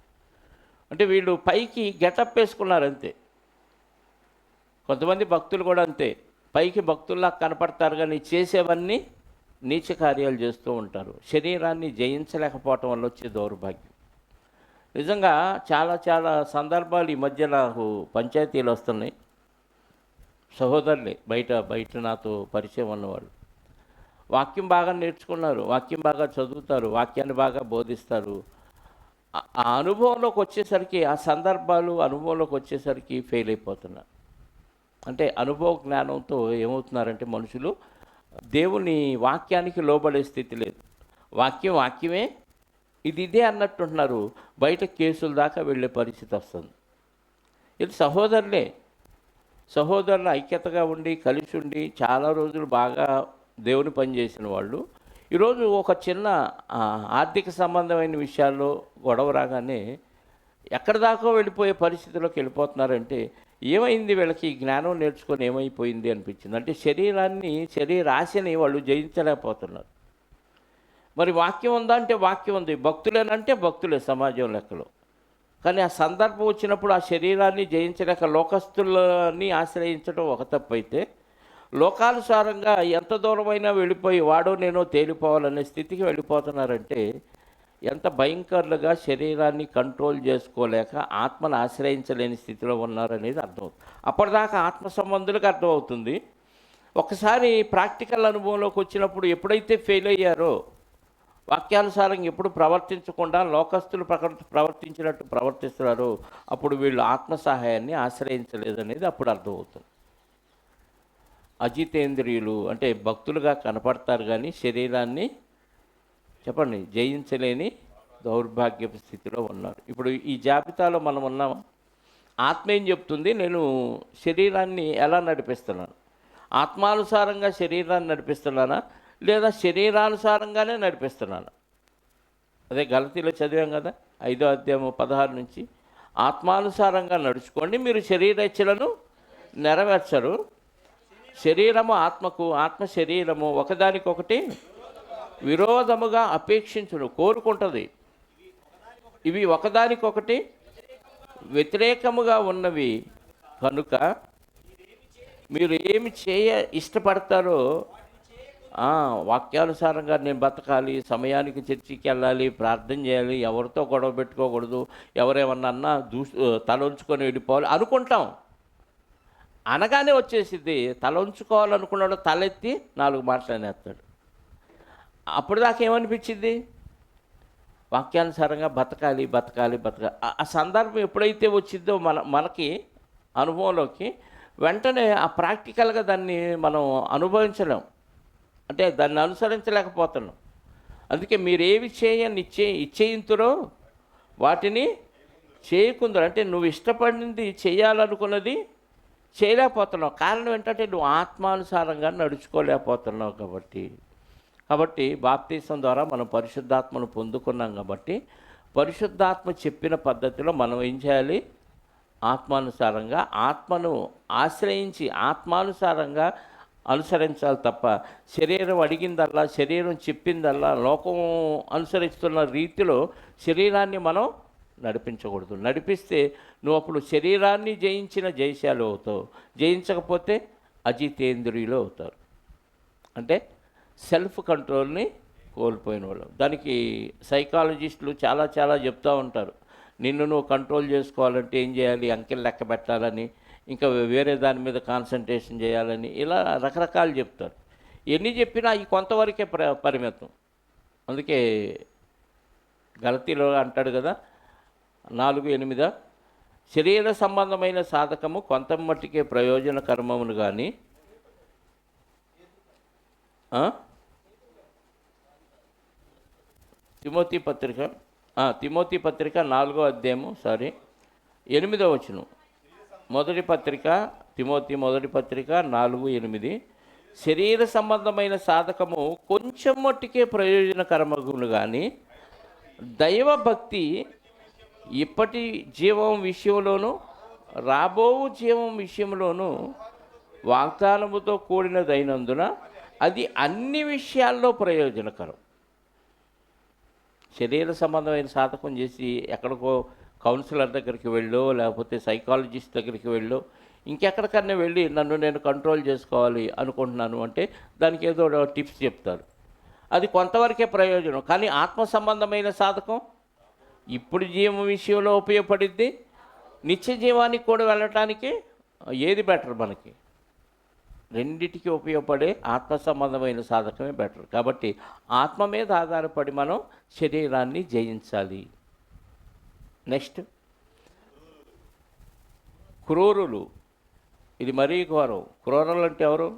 Speaker 1: అంటే వీళ్ళు పైకి గెటప్ వేసుకున్నారు అంతే. కొంతమంది భక్తులు కూడా అంతే, పైకి భక్తుల్లా కనపడతారు కానీ చేసేవన్నీ నీచ కార్యాలు చేస్తూ ఉంటారు. శరీరాన్ని జయించలేకపోవటం వల్ల వచ్చే దౌర్భాగ్యం. నిజంగా చాలా చాలా సందర్భాలు ఈ మధ్య నాకు పంచాయతీలు వస్తున్నాయి. సహోదరులే బయట నాతో పరిచయం ఉన్నవాళ్ళు వాక్యం బాగా నేర్చుకున్నారు, వాక్యం బాగా చదువుతారు, వాక్యాన్ని బాగా బోధిస్తారు. ఆ అనుభవంలోకి వచ్చేసరికి, ఆ సందర్భాలు అనుభవంలోకి వచ్చేసరికి ఫెయిల్ అయిపోతున్నారు. అంటే అనుభవ జ్ఞానంతో ఏమవుతున్నారంటే మనుషులు దేవుని వాక్యానికి లోబడే స్థితి లేదు. వాక్యమే ఇదే అన్నట్టుంటున్నారు. బయట కేసుల దాకా వెళ్ళే పరిస్థితి వస్తుంది. ఇది సహోదరుల ఐక్యతగా ఉండి కలిసి ఉండి చాలా రోజులు బాగా దేవుని పనిచేసిన వాళ్ళు ఈరోజు ఒక చిన్న ఆర్థిక సంబంధమైన విషయాల్లో గొడవ రాగానే ఎక్కడి దాకా వెళ్ళిపోయే పరిస్థితిలోకి వెళ్ళిపోతున్నారంటే ఏమైంది వీళ్ళకి? జ్ఞానం నేర్చుకొని ఏమైపోయింది అనిపించింది. అంటే శరీరాశని వాళ్ళు జయించలేకపోతున్నారు. మరి వాక్యం ఉందా అంటే వాక్యం ఉంది, భక్తులేనంటే భక్తులే సమాజం లెక్కలో. కానీ ఆ సందర్భం వచ్చినప్పుడు ఆ శరీరాన్ని జయించలేక లోకస్తులని ఆశ్రయించడం ఒక తప్పు అయితే, లోకానుసారంగా ఎంత దూరమైనా వెళ్ళిపోయి వాడో నేనో తేలిపోవాలనే స్థితికి వెళ్ళిపోతున్నారంటే ఎంత భయంకరులుగా శరీరాన్ని కంట్రోల్ చేసుకోలేక ఆత్మను ఆశ్రయించలేని స్థితిలో ఉన్నారనేది అర్థమవుతుంది. అప్పటిదాకా ఆత్మ సంబంధులకు అర్థమవుతుంది. ఒకసారి ప్రాక్టికల్ అనుభవంలోకి వచ్చినప్పుడు ఎప్పుడైతే ఫెయిల్ అయ్యారో, వాక్యానుసారంగా ఎప్పుడు ప్రవర్తించకుండా లోకస్తులు ప్రవర్తించినట్టు ప్రవర్తిస్తున్నారో, అప్పుడు వీళ్ళు ఆత్మ సహాయాన్ని ఆశ్రయించలేదనేది అప్పుడు అర్థమవుతుంది. అజితేంద్రియులు అంటే భక్తులుగా కనపడతారు కానీ శరీరాన్ని చెప్పండి జయించలేని దౌర్భాగ్యపు స్థితిలో ఉన్నారు. ఇప్పుడు ఈ జాబితాలో మనం ఉన్నామా? ఆత్మ ఏం చెప్తుంది? నేను శరీరాన్ని ఎలా నడిపిస్తున్నాను? ఆత్మానుసారంగా శరీరాన్ని నడిపిస్తున్నానా, లేదా శరీరానుసారంగానే నడిపిస్తున్నాను? అదే గలతీలో చదివాం కదా, 5వ అధ్యాయం 16 నుంచి. ఆత్మానుసారంగా నడుచుకోండి, మీరు శరీరేచ్ఛలను నెరవేర్చరు. శరీరము ఆత్మకు, ఆత్మ శరీరము ఒకదానికొకటి విరోధముగా అపేక్షించును, కోరుకుంటుంది. ఇవి ఒకదానికొకటి వ్యతిరేకముగా ఉన్నవి కనుక మీరు ఏమి ఇష్టపడతారో వాక్యానుసారంగా నేను బతకాలి, సమయానికి చర్చికి వెళ్ళాలి, ప్రార్థన చేయాలి, ఎవరితో గొడవ పెట్టుకోకూడదు, ఎవరేమన్నా తల ఉంచుకొని వెళ్ళిపోవాలి అనుకుంటాం. అనగానే వచ్చేసిద్ది. తల ఉంచుకోవాలనుకున్నాడు తలెత్తి 4 మాటలు అనేస్తాడు. అప్పుడు దాకా ఏమనిపించింది? వాక్యానుసారంగా బతకాలి. ఆ సందర్భం ఎప్పుడైతే వచ్చిందో మనకి అనుభవంలోకి, వెంటనే ఆ ప్రాక్టికల్గా దాన్ని మనం అనుభవించలేం. అంటే దాన్ని అనుసరించలేకపోతున్నాం. అందుకే మీరేవి ఇచ్చేయింతురో వాటిని చేయకుందరు. అంటే నువ్వు ఇష్టపడింది చేయాలనుకున్నది చేయలేకపోతున్నావు. కారణం ఏంటంటే నువ్వు ఆత్మానుసారంగా నడుచుకోలేకపోతున్నావు. కాబట్టి బాప్తీసం ద్వారా మనం పరిశుద్ధాత్మను పొందుకున్నాం. కాబట్టి పరిశుద్ధాత్మ చెప్పిన పద్ధతిలో మనం ఏం చేయాలి? ఆత్మానుసారంగా ఆత్మను ఆశ్రయించి ఆత్మానుసారంగా అనుసరించాలి తప్ప శరీరం అడిగిందల్లా, శరీరం చెప్పిందల్లా, లోకం అనుసరిస్తున్న రీతిలో శరీరాన్ని మనం నడిపించకూడదు. నడిపిస్తే నువ్వు అప్పుడు శరీరాన్ని జయించిన జయశాలి అవుతావు. జయించకపోతే అజితేంద్రియులు అవుతారు. అంటే సెల్ఫ్ కంట్రోల్ని కోల్పోయిన వాళ్ళు. దానికి సైకాలజిస్టులు చాలా చాలా చెప్తూ ఉంటారు. నిన్ను నువ్వు కంట్రోల్ చేసుకోవాలంటే ఏం చేయాలి, అంకెలు లెక్క పెట్టాలని, ఇంకా వేరే దాని మీద కాన్సన్ట్రేషన్ చేయాలని, ఇలా రకరకాలు చెప్తారు. ఎన్ని చెప్పినా అవి కొంతవరకే పరిమితం. అందుకే గలతీలో అంటాడు కదా 4:8, శరీర సంబంధమైన సాధకము కొంత మట్టికే ప్రయోజనకరమమును కానీ తిమోతి పత్రిక 4వ అధ్యాయము 8వ వచనం. మొదటి పత్రిక 4:8, శరీర సంబంధమైన సాధకము కొంచెం మట్టుకే ప్రయోజనకరమగును కానీ దైవభక్తి ఇప్పటి జీవం విషయంలోనూ రాబో జీవం విషయంలోనూ వాగ్దానముతో కూడినదైనందున అది అన్ని విషయాల్లో ప్రయోజనకరం. శరీర సంబంధమైన సాధకం చేసి ఎక్కడికో కౌన్సిలర్ దగ్గరికి వెళ్ళో, లేకపోతే సైకాలజిస్ట్ దగ్గరికి వెళ్ళో, ఇంకెక్కడికన్నా వెళ్ళి నన్ను నేను కంట్రోల్ చేసుకోవాలి అనుకుంటున్నాను అంటే దానికి ఏదో టిప్స్ చెప్తారు. అది కొంతవరకే ప్రయోజనం. కానీ ఆత్మ సంబంధమైన సాధకం ఇప్పుడు జీవం విషయంలో ఉపయోగపడిద్ది, నిత్య జీవానికి కూడా వెళ్ళటానికి ఏది బెటర్? మనకి రెండిటికి ఉపయోగపడే ఆత్మ సంబంధమైన సాధకమే బెటర్. కాబట్టి ఆత్మ మీద ఆధారపడి మనం శరీరాన్ని జయించాలి. నెక్స్ట్, క్రూరులు. ఇది మరీ ఘోరం. క్రూరులు అంటే ఎవరు?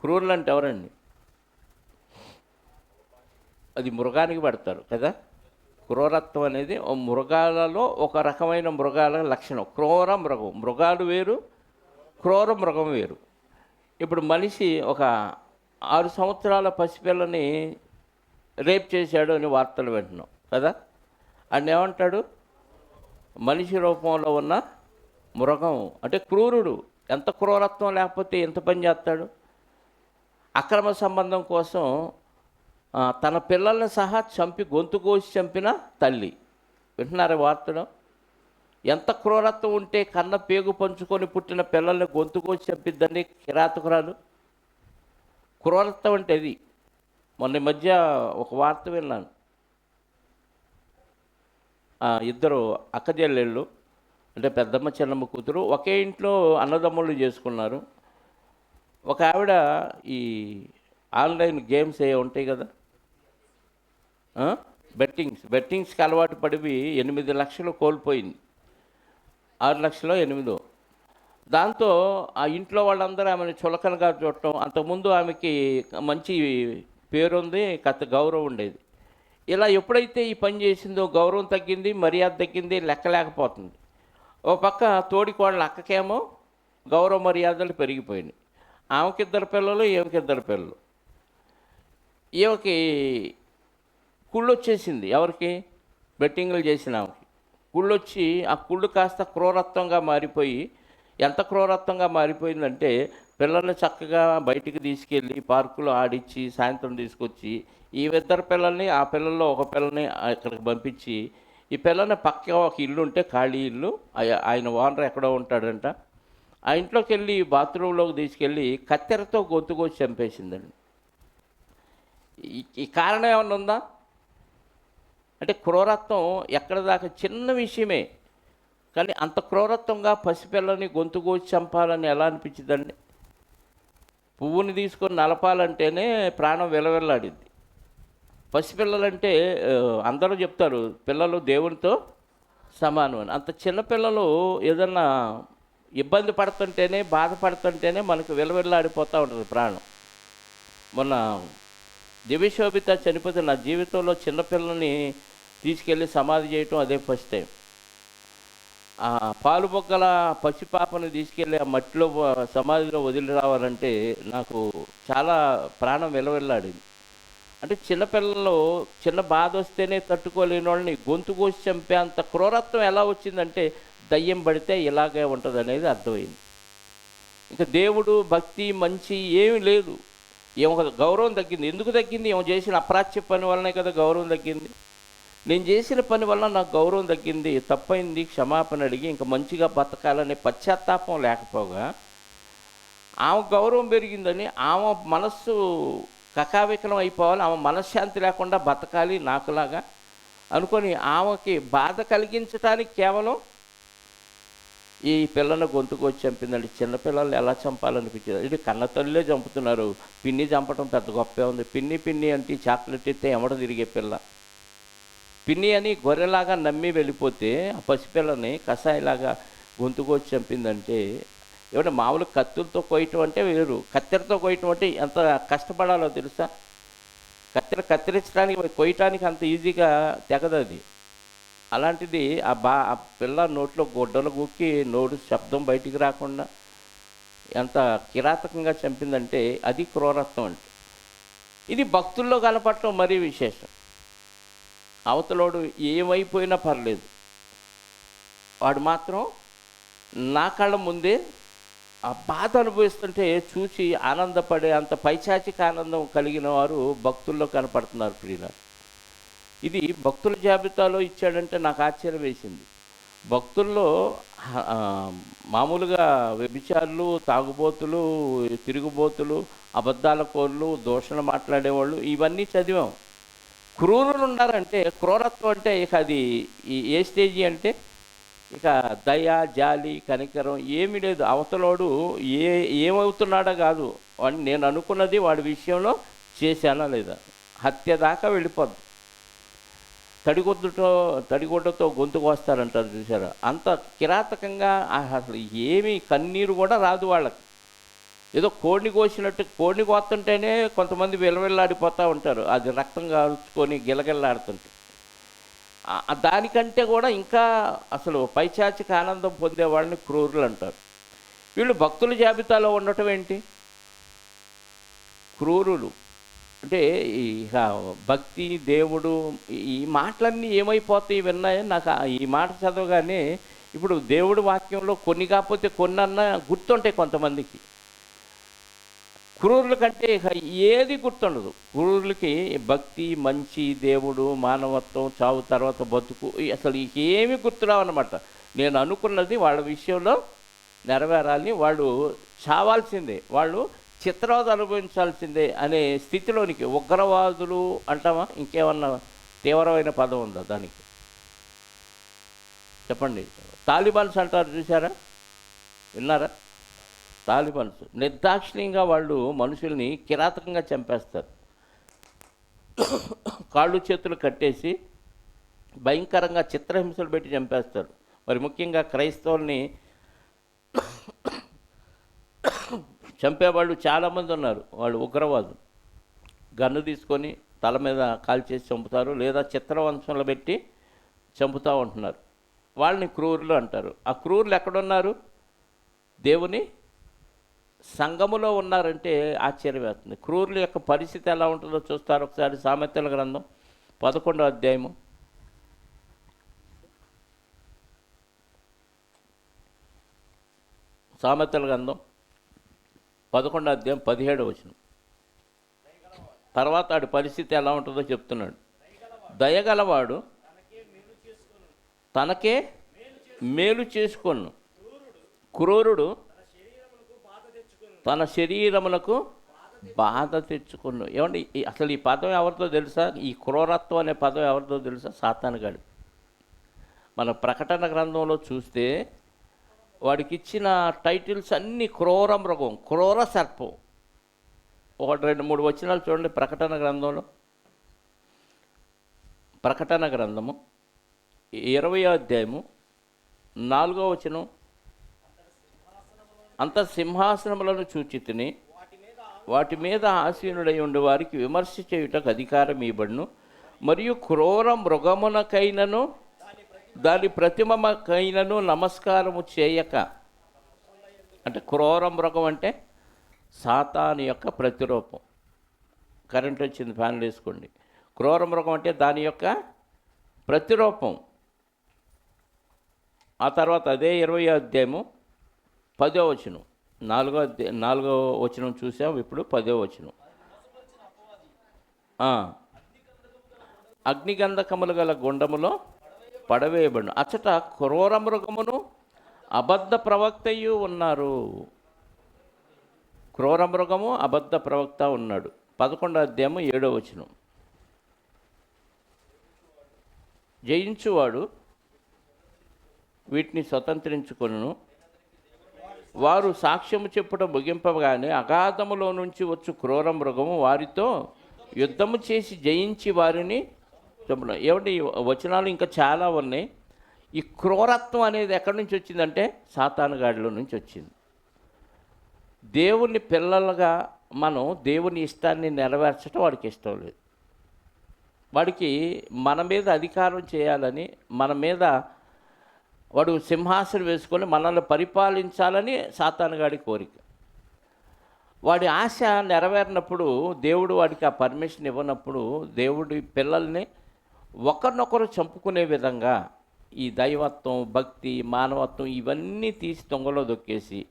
Speaker 1: క్రూరులు అంటే ఎవరండి? అది మృగానికి పెడతారు కదా. క్రూరత్వం అనేది మృగాలలో ఒక రకమైన మృగాల లక్షణం. క్రూర మృగం. మృగాలు వేరు, క్రూర మృగం వేరు. ఇప్పుడు మనిషి ఒక 6 సంవత్సరాల పసిపిల్లని రేప్ చేశాడు అని వార్తలు వింటున్నాం కదా. ఆయన ఏమంటాడు? మనిషి రూపంలో ఉన్న మృగం అంటే క్రూరుడు. ఎంత క్రూరత్వం లేకపోతే ఎంత పని చేస్తాడు? అక్రమ సంబంధం కోసం తన పిల్లల్ని సహా చంపి గొంతు కోసి చంపిన తల్లి. వింటున్నారా వార్తలు? ఎంత క్రూరత్వం ఉంటే కన్న పేగు పంచుకొని పుట్టిన పిల్లల్ని గొంతు కోసి చంపిద్దని కిరాతకురాలు. క్రూరత్వం అంటే అది. మొన్న మధ్య ఒక వార్త విన్నాను. 2 అక్కజెల్లెళ్ళు అంటే పెద్దమ్మ చిన్నమ్మ కూతురు ఒకే ఇంట్లో అన్నదమ్ముళ్ళు చేసుకున్నారు. ఒక ఆవిడ ఈ ఆన్లైన్ గేమ్స్ ఏ ఉంటాయి కదా, బెట్టింగ్స్కి అలవాటు పడివి 8 లక్షలు కోల్పోయింది. 6 లక్షలో 8. దాంతో ఆ ఇంట్లో వాళ్ళందరూ ఆమెను చులకనగా చూడటం. అంతకుముందు ఆమెకి మంచి పేరుంది, గౌరవం ఉండేది. ఇలా ఎప్పుడైతే ఈ పని చేసిందో గౌరవం తగ్గింది, మర్యాద తగ్గింది, లెక్కలేకపోతుంది. ఓ పక్క తోడికోళ్ళ అక్కకేమో గౌరవ మర్యాదలు పెరిగిపోయినాయి. ఆమెకి 2 పిల్లలు, ఈమెకి 2 పిల్లలు. ఈమెకి కుళ్ళు వచ్చేసింది. ఎవరికి? బెట్టింగ్లు చేసిన ఆమెకి కుళ్ళొచ్చి ఆ కుళ్ళు కాస్త క్రూరత్వంగా మారిపోయి, ఎంత క్రూరత్వంగా మారిపోయిందంటే పిల్లల్ని చక్కగా బయటికి తీసుకెళ్ళి పార్కులో ఆడిచ్చి సాయంత్రం తీసుకొచ్చి ఈ 2 పిల్లల్ని, ఆ పిల్లల్లో ఒక పిల్లని ఇక్కడికి పంపించి, ఈ పిల్లల్ని పక్క ఒక ఇల్లు ఉంటే ఖాళీ ఇల్లు, ఆయన ఓనర్ ఎక్కడో ఉంటాడంట, ఆ ఇంట్లోకి వెళ్ళి బాత్రూంలోకి తీసుకెళ్ళి కత్తెరతో గొంతుకొచ్చి చంపేసిందండి. ఈ కారణం ఏమన్నా ఉందా? అంటే క్రూరత్వం ఎక్కడ దాకా చిన్న విషయమే, కానీ అంత క్రూరత్వంగా పసిపిల్లని గొంతుకొచ్చి చంపాలని ఎలా అనిపించిందండి? పువ్వుని తీసుకొని నలపాలంటేనే ప్రాణం విలవిల్లాడింది. పసిపిల్లలంటే అందరూ చెప్తారు పిల్లలు దేవునితో సమానం అని. అంత చిన్నపిల్లలు ఏదన్నా ఇబ్బంది పడుతుంటేనే, బాధపడుతుంటేనే మనకు విలవిల్లాడిపోతూ ఉంటుంది ప్రాణం. మొన్న దివ్యశోభిత చనిపోతే నా జీవితంలో చిన్నపిల్లని తీసుకెళ్ళి సమాధి చేయటం అదే ఫస్ట్ టైం. ఆ పాలు బొగ్గల పసిపాపను తీసుకెళ్ళి ఆ మట్టిలో సమాధిలో వదిలి రావాలంటే నాకు చాలా ప్రాణం విలవిల్లాడింది. అంటే చిన్నపిల్లలు చిన్న బాధ వస్తేనే తట్టుకోలేని వాళ్ళని గొంతు కోసి చంపే అంత క్రూరత్వం ఎలా వచ్చిందంటే దయ్యం పడితే ఇలాగే ఉంటుంది అనేది అర్థమైంది. ఇంకా దేవుడు, భక్తి, మంచి ఏమీ లేదు. ఏమో గౌరవం తగ్గింది. ఎందుకు తగ్గింది? ఏమో చేసిన అప్రాచ్య పని వల్లనే కదా గౌరవం తగ్గింది. నేను చేసిన పని వల్ల నాకు గౌరవం తగ్గింది, తప్పైంది, క్షమాపణ అడిగి ఇంకా మంచిగా బతకాలనే పశ్చాత్తాపం లేకపోగా ఆమె గౌరవం పెరిగిందని ఆమె మనస్సు కకావికలం అయిపోవాలి, ఆమె మనశ్శాంతి లేకుండా బతకాలి నాకులాగా అనుకొని ఆమెకి బాధ కలిగించడానికి కేవలం ఈ పిల్లను గొంతుకు చంపిందండి. చిన్నపిల్లల్ని ఎలా చంపాలనిపించింది. ఇది కన్నతల్లే చంపుతున్నారు. పిన్ని చంపడం పెద్ద గొప్పే ఉంది. పిన్ని పిన్ని అంటే చాక్లెట్ ఇస్తే ఎమడ తిరిగే పిల్ల. పిన్ని అని గొర్రెలాగా నమ్మి వెళ్ళిపోతే ఆ పసిపిల్లని కషాయిలాగా గొంతుకు చంపిందంటే ఏమంటే మామూలు కత్తులతో కోయటం అంటే వేరు, కత్తెరతో కోయటం అంటే ఎంత కష్టపడాలో తెలుసా. కత్తిరించడానికి కొయ్యటానికి అంత ఈజీగా తెగదు అది. అలాంటిది ఆ పిల్ల నోట్లో గుడ్డలు గుక్కి నోటు శబ్దం బయటికి రాకుండా ఎంత కిరాతకంగా చంపిందంటే అది క్రూరత్వం అంటే. ఇది భక్తుల్లో కనపడటం మరీ విశేషం. అవతలోడు ఏమైపోయినా పర్లేదు, వాడు మాత్రం నా కళ్ళ ముందే ఆ బాధ అనుభవిస్తుంటే చూసి ఆనందపడే అంత పైచాచిక ఆనందం కలిగిన వారు భక్తుల్లో కనపడుతున్నారు ప్రియుల. ఇది భక్తుల జాబితాలో ఇచ్చాడంటే నాకు ఆశ్చర్యం వేసింది. భక్తుల్లో మామూలుగా వ్యభిచారులు, తాగుబోతులు, తిరుగుబోతులు, అబద్ధాల కోళ్ళు, దూషణ మాట్లాడేవాళ్ళు ఇవన్నీ చదివాం. క్రూరులు ఉన్నారంటే, క్రూరత్వం అంటే ఇక అది ఏ స్టేజీ అంటే ఇక దయ, జాలి, కనికరం ఏమీ లేదు. అవతలోడు ఏమవుతున్నాడో కాదు, వాడిని నేను అనుకున్నది వాడి విషయంలో చేశానా లేదా, హత్య దాకా వెళ్ళిపోద్ది. తడిగుడ్డతో గొంతుకు వస్తారంటారు చూసారా, అంత కిరాతకంగా అసలు ఏమీ కన్నీరు కూడా రాదు వాళ్ళకి. ఏదో కోడిని కోసినట్టు, కోడిని కోస్తుంటేనే కొంతమంది విలవిల్లాడిపోతూ ఉంటారు, అది రక్తం కాల్చుకొని గిలగిల్లాడుతుంటే. దానికంటే కూడా ఇంకా అసలు పైచాచిక ఆనందం పొందేవాళ్ళని క్రూరులు అంటారు. వీళ్ళు భక్తుల జాబితాలో ఉండటం ఏంటి? క్రూరులు అంటే ఇక భక్తి, దేవుడు, ఈ మాటలన్నీ ఏమైపోతాయి విన్నాయో నాకు ఈ మాట చదవగానే. ఇప్పుడు దేవుడి వాక్యంలో కొన్ని కాకపోతే కొన్ని అన్నా గుర్తుంటాయి కొంతమందికి. క్రూరుల కంటే ఇక ఏది గుర్తుండదు. క్రూరులకి భక్తి, మంచి, దేవుడు, మానవత్వం, చావు తర్వాత బతుకు అసలు ఏమీ గుర్తురావన్నమాట. నేను అనుకున్నది వాళ్ళ విషయంలో నెరవేరాలని, వాళ్ళు చావాల్సిందే, వాళ్ళు చిత్రవద అనుభవించాల్సిందే అనే స్థితిలోనికి. ఉగ్రవాదులు అంటామా, ఇంకేమన్నా తీవ్రమైన పదం ఉందా దానికి చెప్పండి? తాలిబాన్స్ అంటారు చూసారా, విన్నారా? తాలిబాన్స్ నిర్దాక్షిణ్యంగా వాళ్ళు మనుషుల్ని కిరాతకంగా చంపేస్తారు. కాళ్ళు చేతులు కట్టేసి భయంకరంగా చిత్రహింసలు పెట్టి చంపేస్తారు. మరి ముఖ్యంగా క్రైస్తవుల్ని చంపేవాళ్ళు చాలామంది ఉన్నారు. వాళ్ళు ఉగ్రవాదులు గన్ను తీసుకొని తల మీద కాల్చేసి చంపుతారు, లేదా చిత్రవంశంలో పెట్టి చంపుతూ ఉంటున్నారు. వాళ్ళని క్రూరులు అంటారు. ఆ క్రూరులు ఎక్కడున్నారు? దేవుని సంఘములో ఉన్నారంటే ఆశ్చర్యం వేస్తుంది. క్రూరుల యొక్క పరిస్థితి ఎలా ఉంటుందో చూస్తారు ఒకసారి. సామెతల గ్రంథం 11వ అధ్యాయము. సామెతల గ్రంథం 11వ అధ్యాయం 17వ వచనం. తర్వాత ఆడి పరిస్థితి ఎలా ఉంటుందో చెప్తున్నాడు. దయగలవాడు తనకే మేలు చేసుకొను, క్రూరుడు తన శరీరములకు బాధ తెచ్చుకున్నాడు. ఏమండి అసలు ఈ పదం ఎవరితో తెలుసా? ఈ క్రూరత్వం అనే పదం ఎవరితో తెలుసా? సాతానుగాడు. మన ప్రకటన గ్రంథంలో చూస్తే వాడికి ఇచ్చిన టైటిల్స్ అన్నీ క్రూర మృగం, క్రూర సర్పం. 1, 2, 3 వచనాలు చూడండి ప్రకటన గ్రంథంలో. ప్రకటన గ్రంథము 20వ అధ్యాయము 4వ వచనం. అంత సింహాసనములను చూచితిని, వాటి మీద ఆసీనుడై ఉండి వారికి విమర్శ చేయుటకు అధికారం ఇవ్వబడును, మరియు క్రూర మృగమునకైనను దాని ప్రతిమకైనను నమస్కారము చేయక. అంటే క్రూర మృగం అంటే సాతాను యొక్క ప్రతిరూపం. కరెంట్ వచ్చింది, ఫ్యాన్లు వేసుకోండి. క్రూర మృగం అంటే దాని యొక్క ప్రతిరూపం. ఆ తర్వాత అదే 20వ అధ్యాయము 10వ వచనం, 4వ వచనం చూసాం. ఇప్పుడు 10వ వచనం. అగ్నిగంధకములు గల గుండములో పడవేయబడును. అచ్చట క్రూర మృగమును అబద్ధ ప్రవక్తయు ఉన్నారు. క్రూర మృగము అబద్ధ ప్రవక్త ఉన్నాడు. 11వ అధ్యాయము 7వ వచనం. జయించువాడు వీటిని స్వతంత్రించుకొనును. వారు సాక్ష్యము చెప్పుట ముగింపగానే అగాధములో నుంచి వచ్చు క్రూర మృగము వారితో యుద్ధము చేసి జయించి వారిని చంపును. ఏమంటే ఈ వచనాలు ఇంకా చాలా ఉన్నాయి. ఈ క్రూరత్వం అనేది ఎక్కడి నుంచి వచ్చిందంటే సాతానుగాడిలో నుంచి వచ్చింది. దేవుని పిల్లలుగా మనం దేవుని ఇష్టాన్ని నెరవేర్చడం వాడికి ఇష్టం లేదు. వాడికి మన మీద అధికారం చేయాలని, మన మీద వాడు సింహాసనం వేసుకొని మనల్ని పరిపాలించాలని సాతానుగాడి కోరిక. వాడి ఆశ నెరవేరినప్పుడు, దేవుడు వాడికి ఆ పర్మిషన్ ఇవ్వనప్పుడు, దేవుడి పిల్లల్ని ఒకరినొకరు చంపుకునే విధంగా ఈ దైవత్వం, భక్తి, మానవత్వం ఇవన్నీ తీసి తొంగలో దొక్కేసి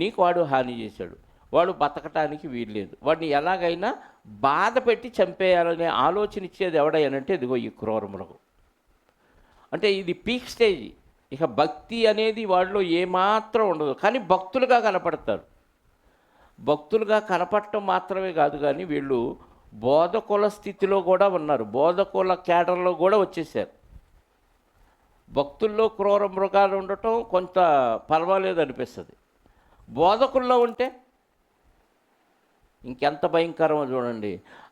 Speaker 1: నీకు వాడు హాని చేశాడు. వాడు బతకటానికి వీల్లేదు. వాడిని ఎలాగైనా బాధ పెట్టి చంపేయాలనే ఆలోచన ఇచ్చేది ఎవడయ్యానంటే ఇదిగో ఈ క్రూర మృగం. అంటే ఇది పీక్ స్టేజ్. ఇక భక్తి అనేది వాళ్ళలో ఏమాత్రం ఉండదు. కానీ భక్తులుగా కనపడతారు. భక్తులుగా కనపడటం మాత్రమే కాదు, కానీ వీళ్ళు బోధకుల స్థితిలో కూడా ఉన్నారు. బోధకుల కేడర్లో కూడా వచ్చేసారు. భక్తుల్లో క్రూర మృగాలు ఉండటం కొంత పర్వాలేదు అనిపిస్తుంది. బోధకుల్లో ఉంటే ఇంకెంత భయంకరమో చూడండి.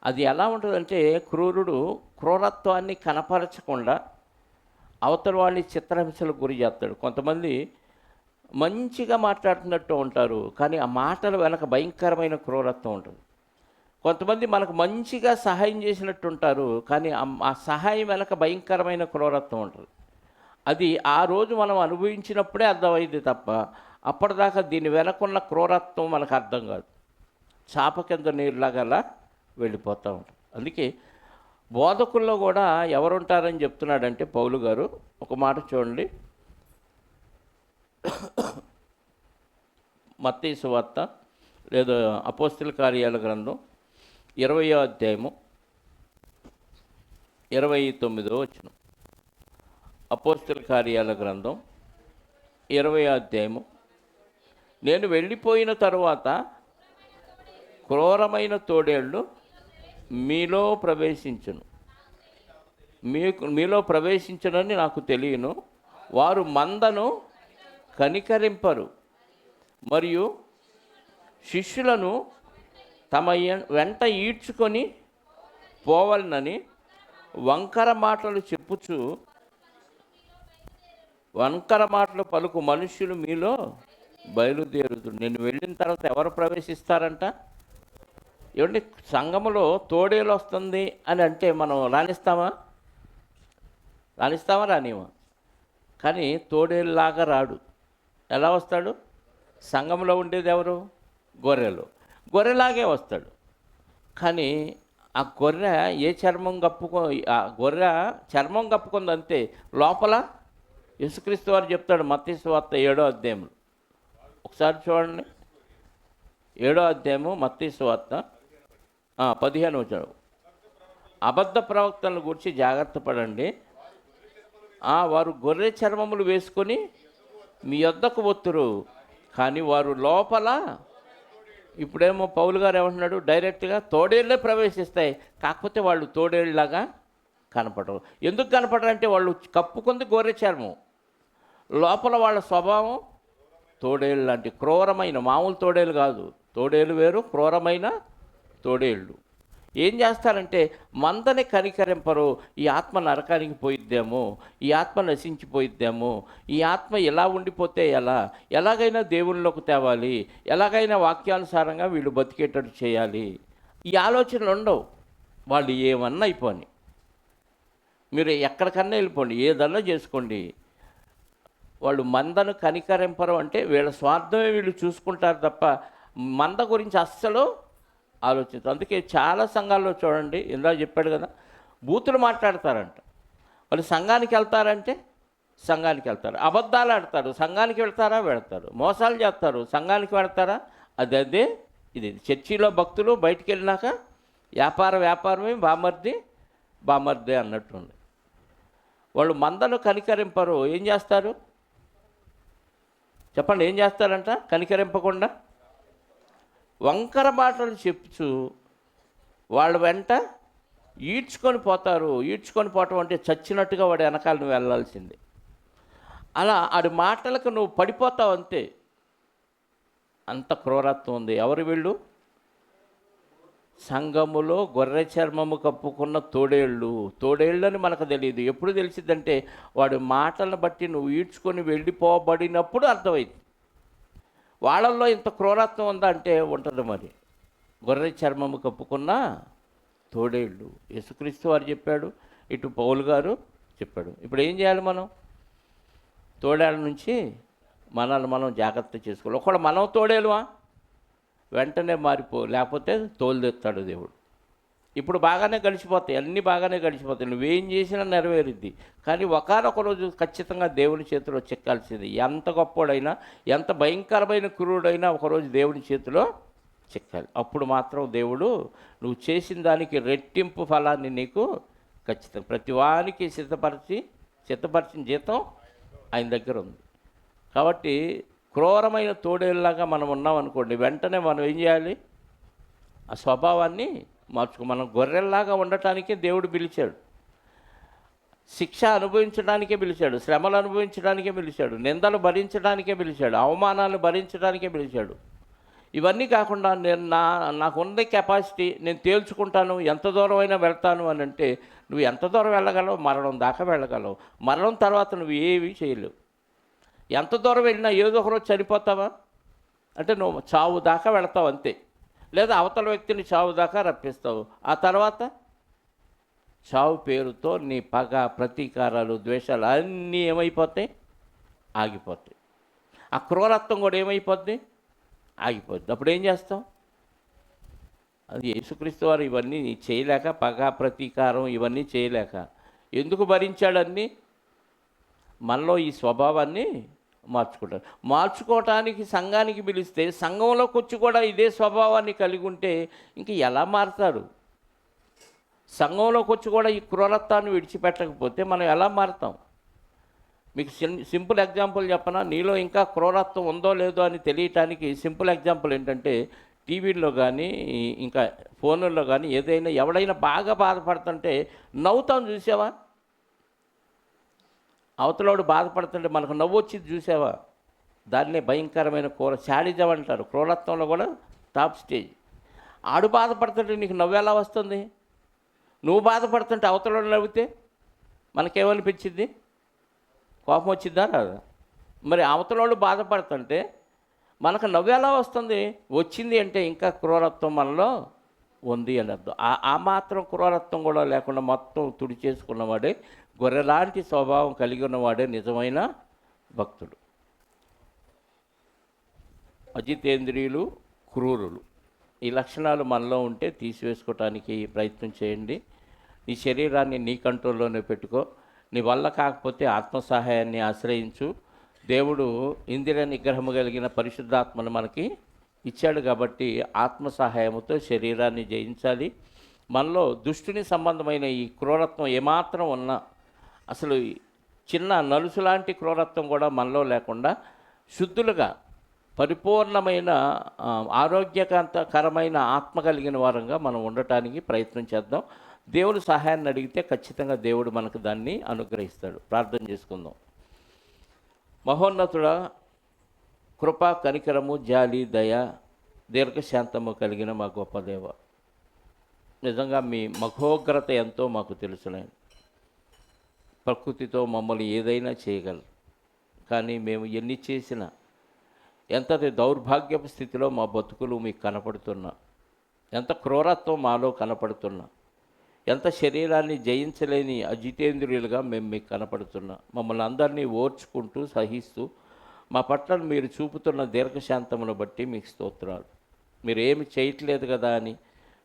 Speaker 1: అది ఎలా ఉంటుందంటే క్రూరుడు క్రూరత్వాన్ని కనపరచకుండా అవతల వాళ్ళని చిత్రహింసలకు గురి చేస్తాడు. కొంతమంది మంచిగా మాట్లాడుతున్నట్టు ఉంటారు, కానీ ఆ మాటల వెనక భయంకరమైన క్రూరత్వం ఉంటుంది. కొంతమంది మనకు మంచిగా సహాయం చేసినట్టు ఉంటారు, కానీ ఆ సహాయం వెనక భయంకరమైన క్రూరత్వం ఉంటుంది. అది ఆ రోజు మనం అనుభవించినప్పుడే అర్థమైంది తప్ప అప్పటిదాకా దీని వెనకున్న క్రూరత్వం మనకు అర్థం కాదు. చాప కింద నీరులాగలా వెళ్ళిపోతూ ఉంటాం. అందుకే బోధకుల్లో కూడా ఎవరుంటారని చెప్తున్నాడంటే పౌలు గారు ఒక మాట చూడండి. మత్తయి సువార్త లేదా అపోస్తల కార్యాల గ్రంథం 20వ అధ్యాయము 29వ వచనం. అపోస్తల కార్యాల గ్రంథం 20వ అధ్యాయము. నేను వెళ్ళిపోయిన తరువాత క్రూరమైన తోడేళ్ళు మీలో ప్రవేశించును, మీలో ప్రవేశించునని నాకు తెలియను. వారు మందను కనికరింపరు మరియు శిష్యులను తమ వెంట ఈడ్చుకొని పోవాలనని వంకర మాటలు చెప్పుచు వంకర మాటలు పలుకు మనుష్యులు మీలో బయలుదేరుదు. నేను వెళ్ళిన తర్వాత ఎవరు ప్రవేశిస్తారంట? ఏమంటే సంఘములో తోడేలు వస్తుంది అని అంటే మనం రానిస్తామా? రానివా? కానీ తోడేలులాగా రాడు. ఎలా వస్తాడు? సంఘంలో ఉండేది ఎవరు? గొర్రెలాగే వస్తాడు. కానీ ఆ గొర్రె ఆ గొర్రె చర్మం కప్పుకుంది అంతే. లోపల యేసుక్రీస్తు వారు చెప్తాడు మత్తయి సువార్త 7వ అధ్యాయంలో. ఒకసారి చూడండి, 7వ అధ్యాయము మత్తయి సువార్త 15వ వచనం. అబద్ధ ప్రవక్తలను గురించి జాగ్రత్త పడండి. వారు గొర్రె చర్మములు వేసుకొని మీ యొద్దకు వత్తురు, కానీ వారు లోపల, ఇప్పుడేమో పౌలు గారు ఏమంటున్నాడు, డైరెక్ట్గా తోడేళ్ళే ప్రవేశిస్తాయి, కాకపోతే వాళ్ళు తోడేళ్ళలాగా కనపడరు. ఎందుకు కనపడరంటే వాళ్ళు కప్పుకుంది గొర్రె చర్మం, లోపల వాళ్ళ స్వభావం తోడేళ్ళు లాంటి క్రూరమైన, మామూలు తోడేళ్ళు కాదు. తోడేళ్ళు వేరు, క్రూరమైన తోడేళ్ళు. ఏం చేస్తారంటే మందని కనికరింపరు. ఈ ఆత్మ నరకానికి పోయిద్దేమో, ఈ ఆత్మ నశించిపోయిద్దేమో, ఈ ఆత్మ ఎలా ఉండిపోతే ఎలాగైనా దేవుళ్ళలోకి తేవాలి, ఎలాగైనా వాక్యానుసారంగా వీళ్ళు బతికేటట్టు చేయాలి, ఈ ఆలోచనలు ఉండవు. వాళ్ళు ఏమన్నా అయిపోని, మీరు ఎక్కడికన్నా వెళ్ళిపోండి, ఏదన్నా చేసుకోండి, వాళ్ళు మందను కనికరింపరు. అంటే వీళ్ళ స్వార్థమే వీళ్ళు చూసుకుంటారు తప్ప మంద గురించి అస్సలు ఆలోచించు. అందుకే చాలా సంఘాల్లో చూడండి, ఇందాక చెప్పాడు కదా, బూతులు మాట్లాడతారంట. వాళ్ళు సంఘానికి వెళ్తారంటే సంఘానికి వెళ్తారు, అబద్ధాలు ఆడతారు, సంఘానికి వెళ్తారు, మోసాలు చేస్తారు, సంఘానికి వెళ్తారా? అదే ఇది చర్చిలో భక్తులు బయటికి వెళ్ళినాక వ్యాపారమే బామర్ది బామర్దే అన్నట్టుంది. వాళ్ళు మందను కనికరింపరు, ఏం చేస్తారు చెప్పండి? ఏం చేస్తారంట? కనికరింపకుండా వంకర మాటలు చెప్పుచు వాళ్ళ వెంట ఈడ్చుకొని పోతారు. ఈడ్చుకొని పోవటం అంటే చచ్చినట్టుగా వాడి వెనకాల నువ్వు వెళ్ళాల్సిందే. అలా ఆడి మాటలకు నువ్వు పడిపోతావు అంతే. అంత క్రూరత్వం ఉంది. ఎవరు వీళ్ళు? సంఘములో గొర్రె చర్మము కప్పుకున్న తోడేళ్ళు. తోడేళ్ళని మనకు తెలియదు. ఎప్పుడు తెలిసిద్దంటే వాడి మాటలను బట్టి నువ్వు ఈడ్చుకొని వెళ్ళిపోబడినప్పుడు అర్థమైంది. వాళ్ళల్లో ఇంత క్రూరత్వం ఉందా అంటే ఉంటుంది. మరి గొర్రె చర్మము కప్పుకున్న తోడేళ్ళు యేసుక్రీస్తు వారు చెప్పాడు, ఇటు పౌలు గారు చెప్పాడు. ఇప్పుడు ఏం చేయాలి? మనం తోడేళ్ళ నుంచి మనల్ని మనం జాగ్రత్త చేసుకోవాలి. ఒకవేళ మనం తోడేలువా వెంటనే లేకపోతే తోలుదెత్తాడు దేవుడు. ఇప్పుడు బాగానే గడిచిపోతాయి, అన్నీ బాగానే గడిచిపోతాయి, నువ్వేం చేసినా నెరవేరుద్ది. కానీ ఒకానొక రోజు ఖచ్చితంగా దేవుని చేతిలో చిక్కాల్సింది. ఎంత గొప్పోడైనా, ఎంత భయంకరమైన క్రూరుడైనా ఒకరోజు దేవుని చేతిలో చిక్కాలి. అప్పుడు మాత్రం దేవుడు నువ్వు చేసిన దానికి రెట్టింపు ఫలాన్ని నీకు ఖచ్చితంగా ప్రతి వానికి సిద్ధపరిచిన జీతం ఆయన దగ్గర ఉంది. కాబట్టి క్రూరమైన తోడేళ్ళలాగా మనం ఉన్నాం అనుకోండి, వెంటనే మనం ఏం చేయాలి? ఆ స్వభావాన్ని మనం గొర్రెల్లాగా ఉండటానికే దేవుడు పిలిచాడు. శిక్ష అనుభవించడానికే పిలిచాడు, శ్రమలు అనుభవించడానికే పిలిచాడు, నిందలు భరించడానికే పిలిచాడు, అవమానాలు భరించడానికే పిలిచాడు. ఇవన్నీ కాకుండా నాకున్న కెపాసిటీ నేను తేల్చుకుంటాను, ఎంత దూరం అయినా వెళ్తాను అని అంటే నువ్వు ఎంత దూరం వెళ్ళగలవు? మరణం దాకా వెళ్ళగలవు. మరణం తర్వాత నువ్వు ఏమీ చేయలేవు. ఎంత దూరం వెళ్ళినా ఏదో ఒకరోజు చనిపోతావా అంటే నువ్వు చావు దాకా వెళతావు అంతే. లేదా అవతల వ్యక్తిని చావు దాకా రప్పిస్తావు. ఆ తర్వాత చావు పేరుతో నీ పగ, ప్రతీకారాలు, ద్వేషాలు అన్నీ ఏమైపోతాయి? ఆగిపోతాయి. ఆ క్రూరత్వం కూడా ఏమైపోద్ది? ఆగిపోద్ది. అప్పుడు ఏం చేస్తాం? అది యేసుక్రీస్తు వారు ఇవన్నీ చేయలేక, పగ, ప్రతీకారం ఇవన్నీ చేయలేక ఎందుకు భరించాడన్నీ? మనలో ఈ స్వభావాన్ని మార్చుకోవటానికి సంఘానికి పిలిస్తే సంఘంలోకి వచ్చి కూడా ఇదే స్వభావాన్ని కలిగి ఉంటే ఇంక ఎలా మారుతారు? సంఘంలోకి వచ్చి కూడా ఈ క్రూరత్వాన్ని విడిచిపెట్టకపోతే మనం ఎలా మారుతాం? మీకు సింపుల్ ఎగ్జాంపుల్ చెప్పనా? నీలో ఇంకా క్రూరత్వం ఉందో లేదో అని తెలియటానికి సింపుల్ ఎగ్జాంపుల్ ఏంటంటే, టీవీల్లో కానీ ఇంకా ఫోన్లలో కానీ ఏదైనా ఎవడైనా బాగా బాధపడుతుంటే నవ్వుతాం, చూసావా? అవతలోడు బాధపడుతుంటే మనకు నవ్వు వచ్చింది, చూసావా? దాన్నే భయంకరమైన శాడిజం అంటారు. క్రూరత్వంలో కూడా టాప్ స్టేజ్. ఆడు బాధపడుతుంటే నీకు నవ్వు ఎలా వస్తుంది? నువ్వు బాధపడుతుంటే అవతలోడు నవ్వితే మనకేమనిపించింది? కోపం వచ్చిద్దా రాదా? మరి అవతలోడు బాధపడుతుంటే మనకు నవ్వు ఎలా వస్తుంది? వచ్చింది అంటే ఇంకా క్రూరత్వం మనలో ఉంది అని అర్థం. ఆ మాత్రం క్రూరత్వం కూడా లేకుండా మొత్తం తుడిచేసుకున్నవాడే, గొర్రెలాంటి స్వభావం కలిగి ఉన్నవాడే నిజమైన భక్తుడు. అజితేంద్రియులు, క్రూరులు, ఈ లక్షణాలు మనలో ఉంటే తీసివేసుకోవటానికి ప్రయత్నం చేయండి. నీ శరీరాన్ని నీ కంట్రోల్లోనే పెట్టుకో. నీ వల్ల కాకపోతే ఆత్మ సహాయాన్ని ఆశ్రయించు. దేవుడు ఇంద్రియ నిగ్రహము కలిగిన పరిశుద్ధాత్మను మనకి ఇచ్చాడు కాబట్టి ఆత్మ సహాయముతో శరీరాన్ని జయించాలి. మనలో దుష్టుని సంబంధమైన ఈ క్రూరత్వం ఏమాత్రం ఉన్నా, అసలు చిన్న నలుసు లాంటి క్రూరత్వం కూడా మనలో లేకుండా శుద్ధులుగా పరిపూర్ణమైన ఆరోగ్యకరమైన ఆత్మ కలిగిన వారంగా మనం ఉండటానికి ప్రయత్నం చేద్దాం. దేవుని సహాయాన్ని అడిగితే ఖచ్చితంగా దేవుడు మనకు దాన్ని అనుగ్రహిస్తాడు. ప్రార్థన చేసుకుందాం. మహోన్నతుడ, కృప, కనికరము, జాలి, దయ, దీర్ఘశాంతము కలిగిన మా గొప్ప దేవ, నిజంగా మీ మహోగ్రత ఎంతో మాకు తెలుసులేండి. ప్రకృతితో మమ్మల్ని ఏదైనా చేయగలరు, కానీ మేము ఎన్ని చేసినా ఎంతటి దౌర్భాగ్యపు స్థితిలో మా బతుకులు మీకు కనపడుతున్నా, ఎంత క్రూరత్వం మాలో కనపడుతున్నా, ఎంత శరీరాన్ని జయించలేని అజితేంద్రియులుగా మేము మీకు కనపడుతున్నా, మమ్మల్ని అందరినీ ఓర్చుకుంటూ సహిస్తూ మా పట్ల మీరు చూపుతున్న దీర్ఘశాంతమును బట్టి మీకు స్తోత్రాలు. మీరు ఏమి చేయట్లేదు కదా అని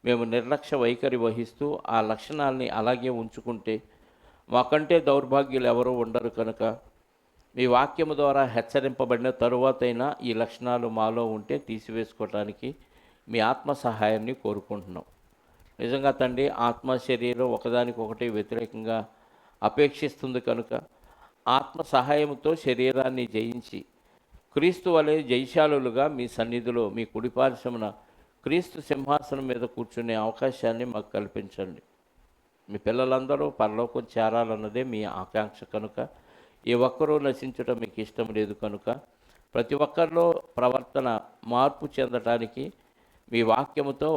Speaker 1: మేము నిర్లక్ష్య వైఖరి వహిస్తూ ఆ లక్షణాలని అలాగే ఉంచుకుంటే మాకంటే దౌర్భాగ్యులు ఎవరూ ఉండరు కనుక మీ వాక్యము ద్వారా హెచ్చరింపబడిన తరువాతైనా ఈ లక్షణాలు మాలో ఉంటే తీసివేసుకోవటానికి మీ ఆత్మ సహాయాన్ని కోరుకుంటున్నాం. నిజంగా తండ్రి ఆత్మ శరీరం ఒకదానికొకటి వ్యతిరేకంగా అపేక్షిస్తుంది కనుక ఆత్మ సహాయంతో శరీరాన్ని జయించి క్రీస్తు వలె జయశాలులుగా మీ సన్నిధిలో మీ కుడిపార్శ్వమున క్రీస్తు సింహాసనం మీద కూర్చునే అవకాశాన్ని మాకు కల్పించండి. మీ పిల్లలందరూ పరలోకం చేరాలన్నదే మీ ఆకాంక్ష కనుక ఏ ఒక్కరూ నశించడం మీకు ఇష్టం లేదు కనుక ప్రతి ఒక్కరిలో ప్రవర్తన మార్పు చెందటానికి మీ వాక్యముతో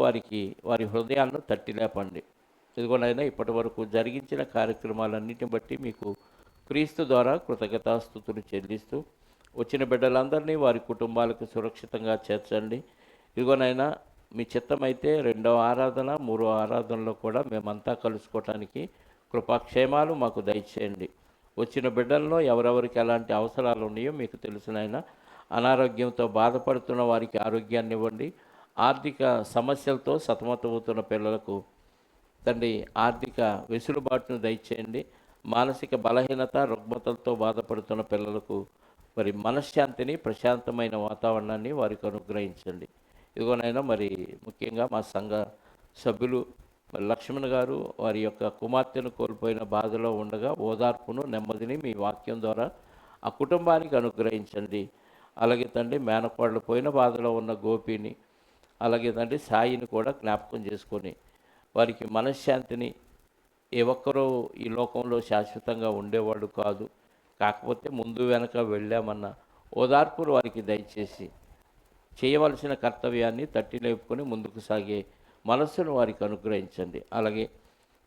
Speaker 1: వారి హృదయాలను తట్టి లేపండి. ఇదిగోనైనా ఇప్పటి వరకు జరిగించిన కార్యక్రమాలన్నిటిని బట్టి మీకు క్రీస్తు ద్వారా కృతజ్ఞతాస్తుతులు చెల్లిస్తూ వచ్చిన బిడ్డలందరినీ వారి కుటుంబాలకు సురక్షితంగా చేర్చండి. ఇదిగోనైనా మీ చిత్తమైతే రెండవ ఆరాధన మూడవ ఆరాధనలో కూడా మేమంతా కలుసుకోవటానికి కృపాక్షేమాలు మాకు దయచేయండి. వచ్చిన బిడ్డల్లో ఎవరెవరికి ఎలాంటి అవసరాలు ఉన్నాయో మీకు తెలిసినైనా అనారోగ్యంతో బాధపడుతున్న వారికి ఆరోగ్యాన్ని ఇవ్వండి. ఆర్థిక సమస్యలతో సతమతమవుతున్న పిల్లలకు తండ్రి ఆర్థిక వెసులుబాటును దయచేయండి. మానసిక బలహీనత రుగ్మతలతో బాధపడుతున్న పిల్లలకు మరి మనశ్శాంతిని ప్రశాంతమైన వాతావరణాన్ని వారికి అనుగ్రహించండి. ఇదిగోనైనా మరి ముఖ్యంగా మా సంఘ సభ్యులు మరి లక్ష్మణ్ గారు వారి యొక్క కుమార్తెను కోల్పోయిన బాధలో ఉండగా ఓదార్పును నెమ్మదిని మీ వాక్యం ద్వారా ఆ కుటుంబానికి అనుగ్రహించండి. అలాగే తండ్రి మేనకోడలు పోయిన బాధలో ఉన్న గోపిని అలాగే తండ్రి సాయిని కూడా జ్ఞాపకం చేసుకొని వారికి మనశ్శాంతిని ఏ ఒక్కరూ ఈ లోకంలో శాశ్వతంగా ఉండేవాడు కాదు, కాకపోతే ముందు వెనక వెళ్ళామన్న ఓదార్పులు వారికి దయచేసి చేయవలసిన కర్తవ్యాన్ని తట్టి లేపుకొని ముందుకు సాగే మనస్సును వారికి అనుగ్రహించండి. అలాగే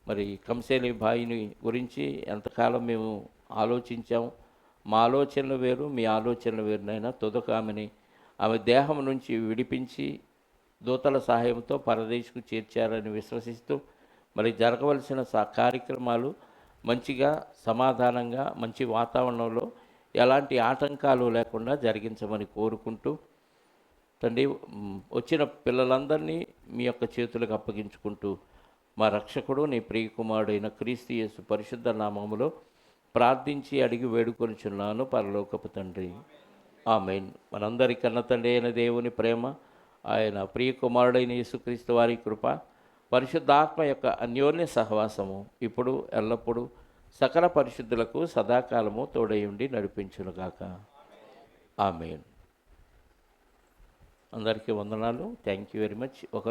Speaker 1: మరి కంసేలి బాయిని గురించి ఎంతకాలం మేము ఆలోచించాము. మా ఆలోచనలు వేరు, మీ ఆలోచనలు వేరునైనా తుదక ఆమె దేహం నుంచి విడిపించి దూతల సహాయంతో పరదేశకు చేర్చారని విశ్వసిస్తూ మరి జరగవలసిన కార్యక్రమాలు మంచిగా సమాధానంగా మంచి వాతావరణంలో ఎలాంటి ఆటంకాలు లేకుండా జరిగించమని కోరుకుంటూ తండ్రి వచ్చిన పిల్లలందరినీ మీ యొక్క చేతులకు అప్పగించుకుంటూ మా రక్షకుడు నీ ప్రియకుమారుడైన క్రీస్తు యేసు పరిశుద్ధ నామములో ప్రార్థించి అడిగి వేడుకొనిచున్నాను పరలోకపు తండ్రి, ఆమేన్. మనందరి కన్న తండ్రి అయిన దేవుని ప్రేమ, ఆయన ప్రియకుమారుడైన యేసుక్రీస్తు వారి కృప, పరిశుద్ధాత్మ యొక్క అన్యోన్య సహవాసము ఇప్పుడు ఎల్లప్పుడూ సకల పరిశుద్ధులకు సదాకాలము తోడయుండి నడిపించునుగాక. ఆమేన్. అందరికీ వందనాలు. Thank you very much. ఒకరు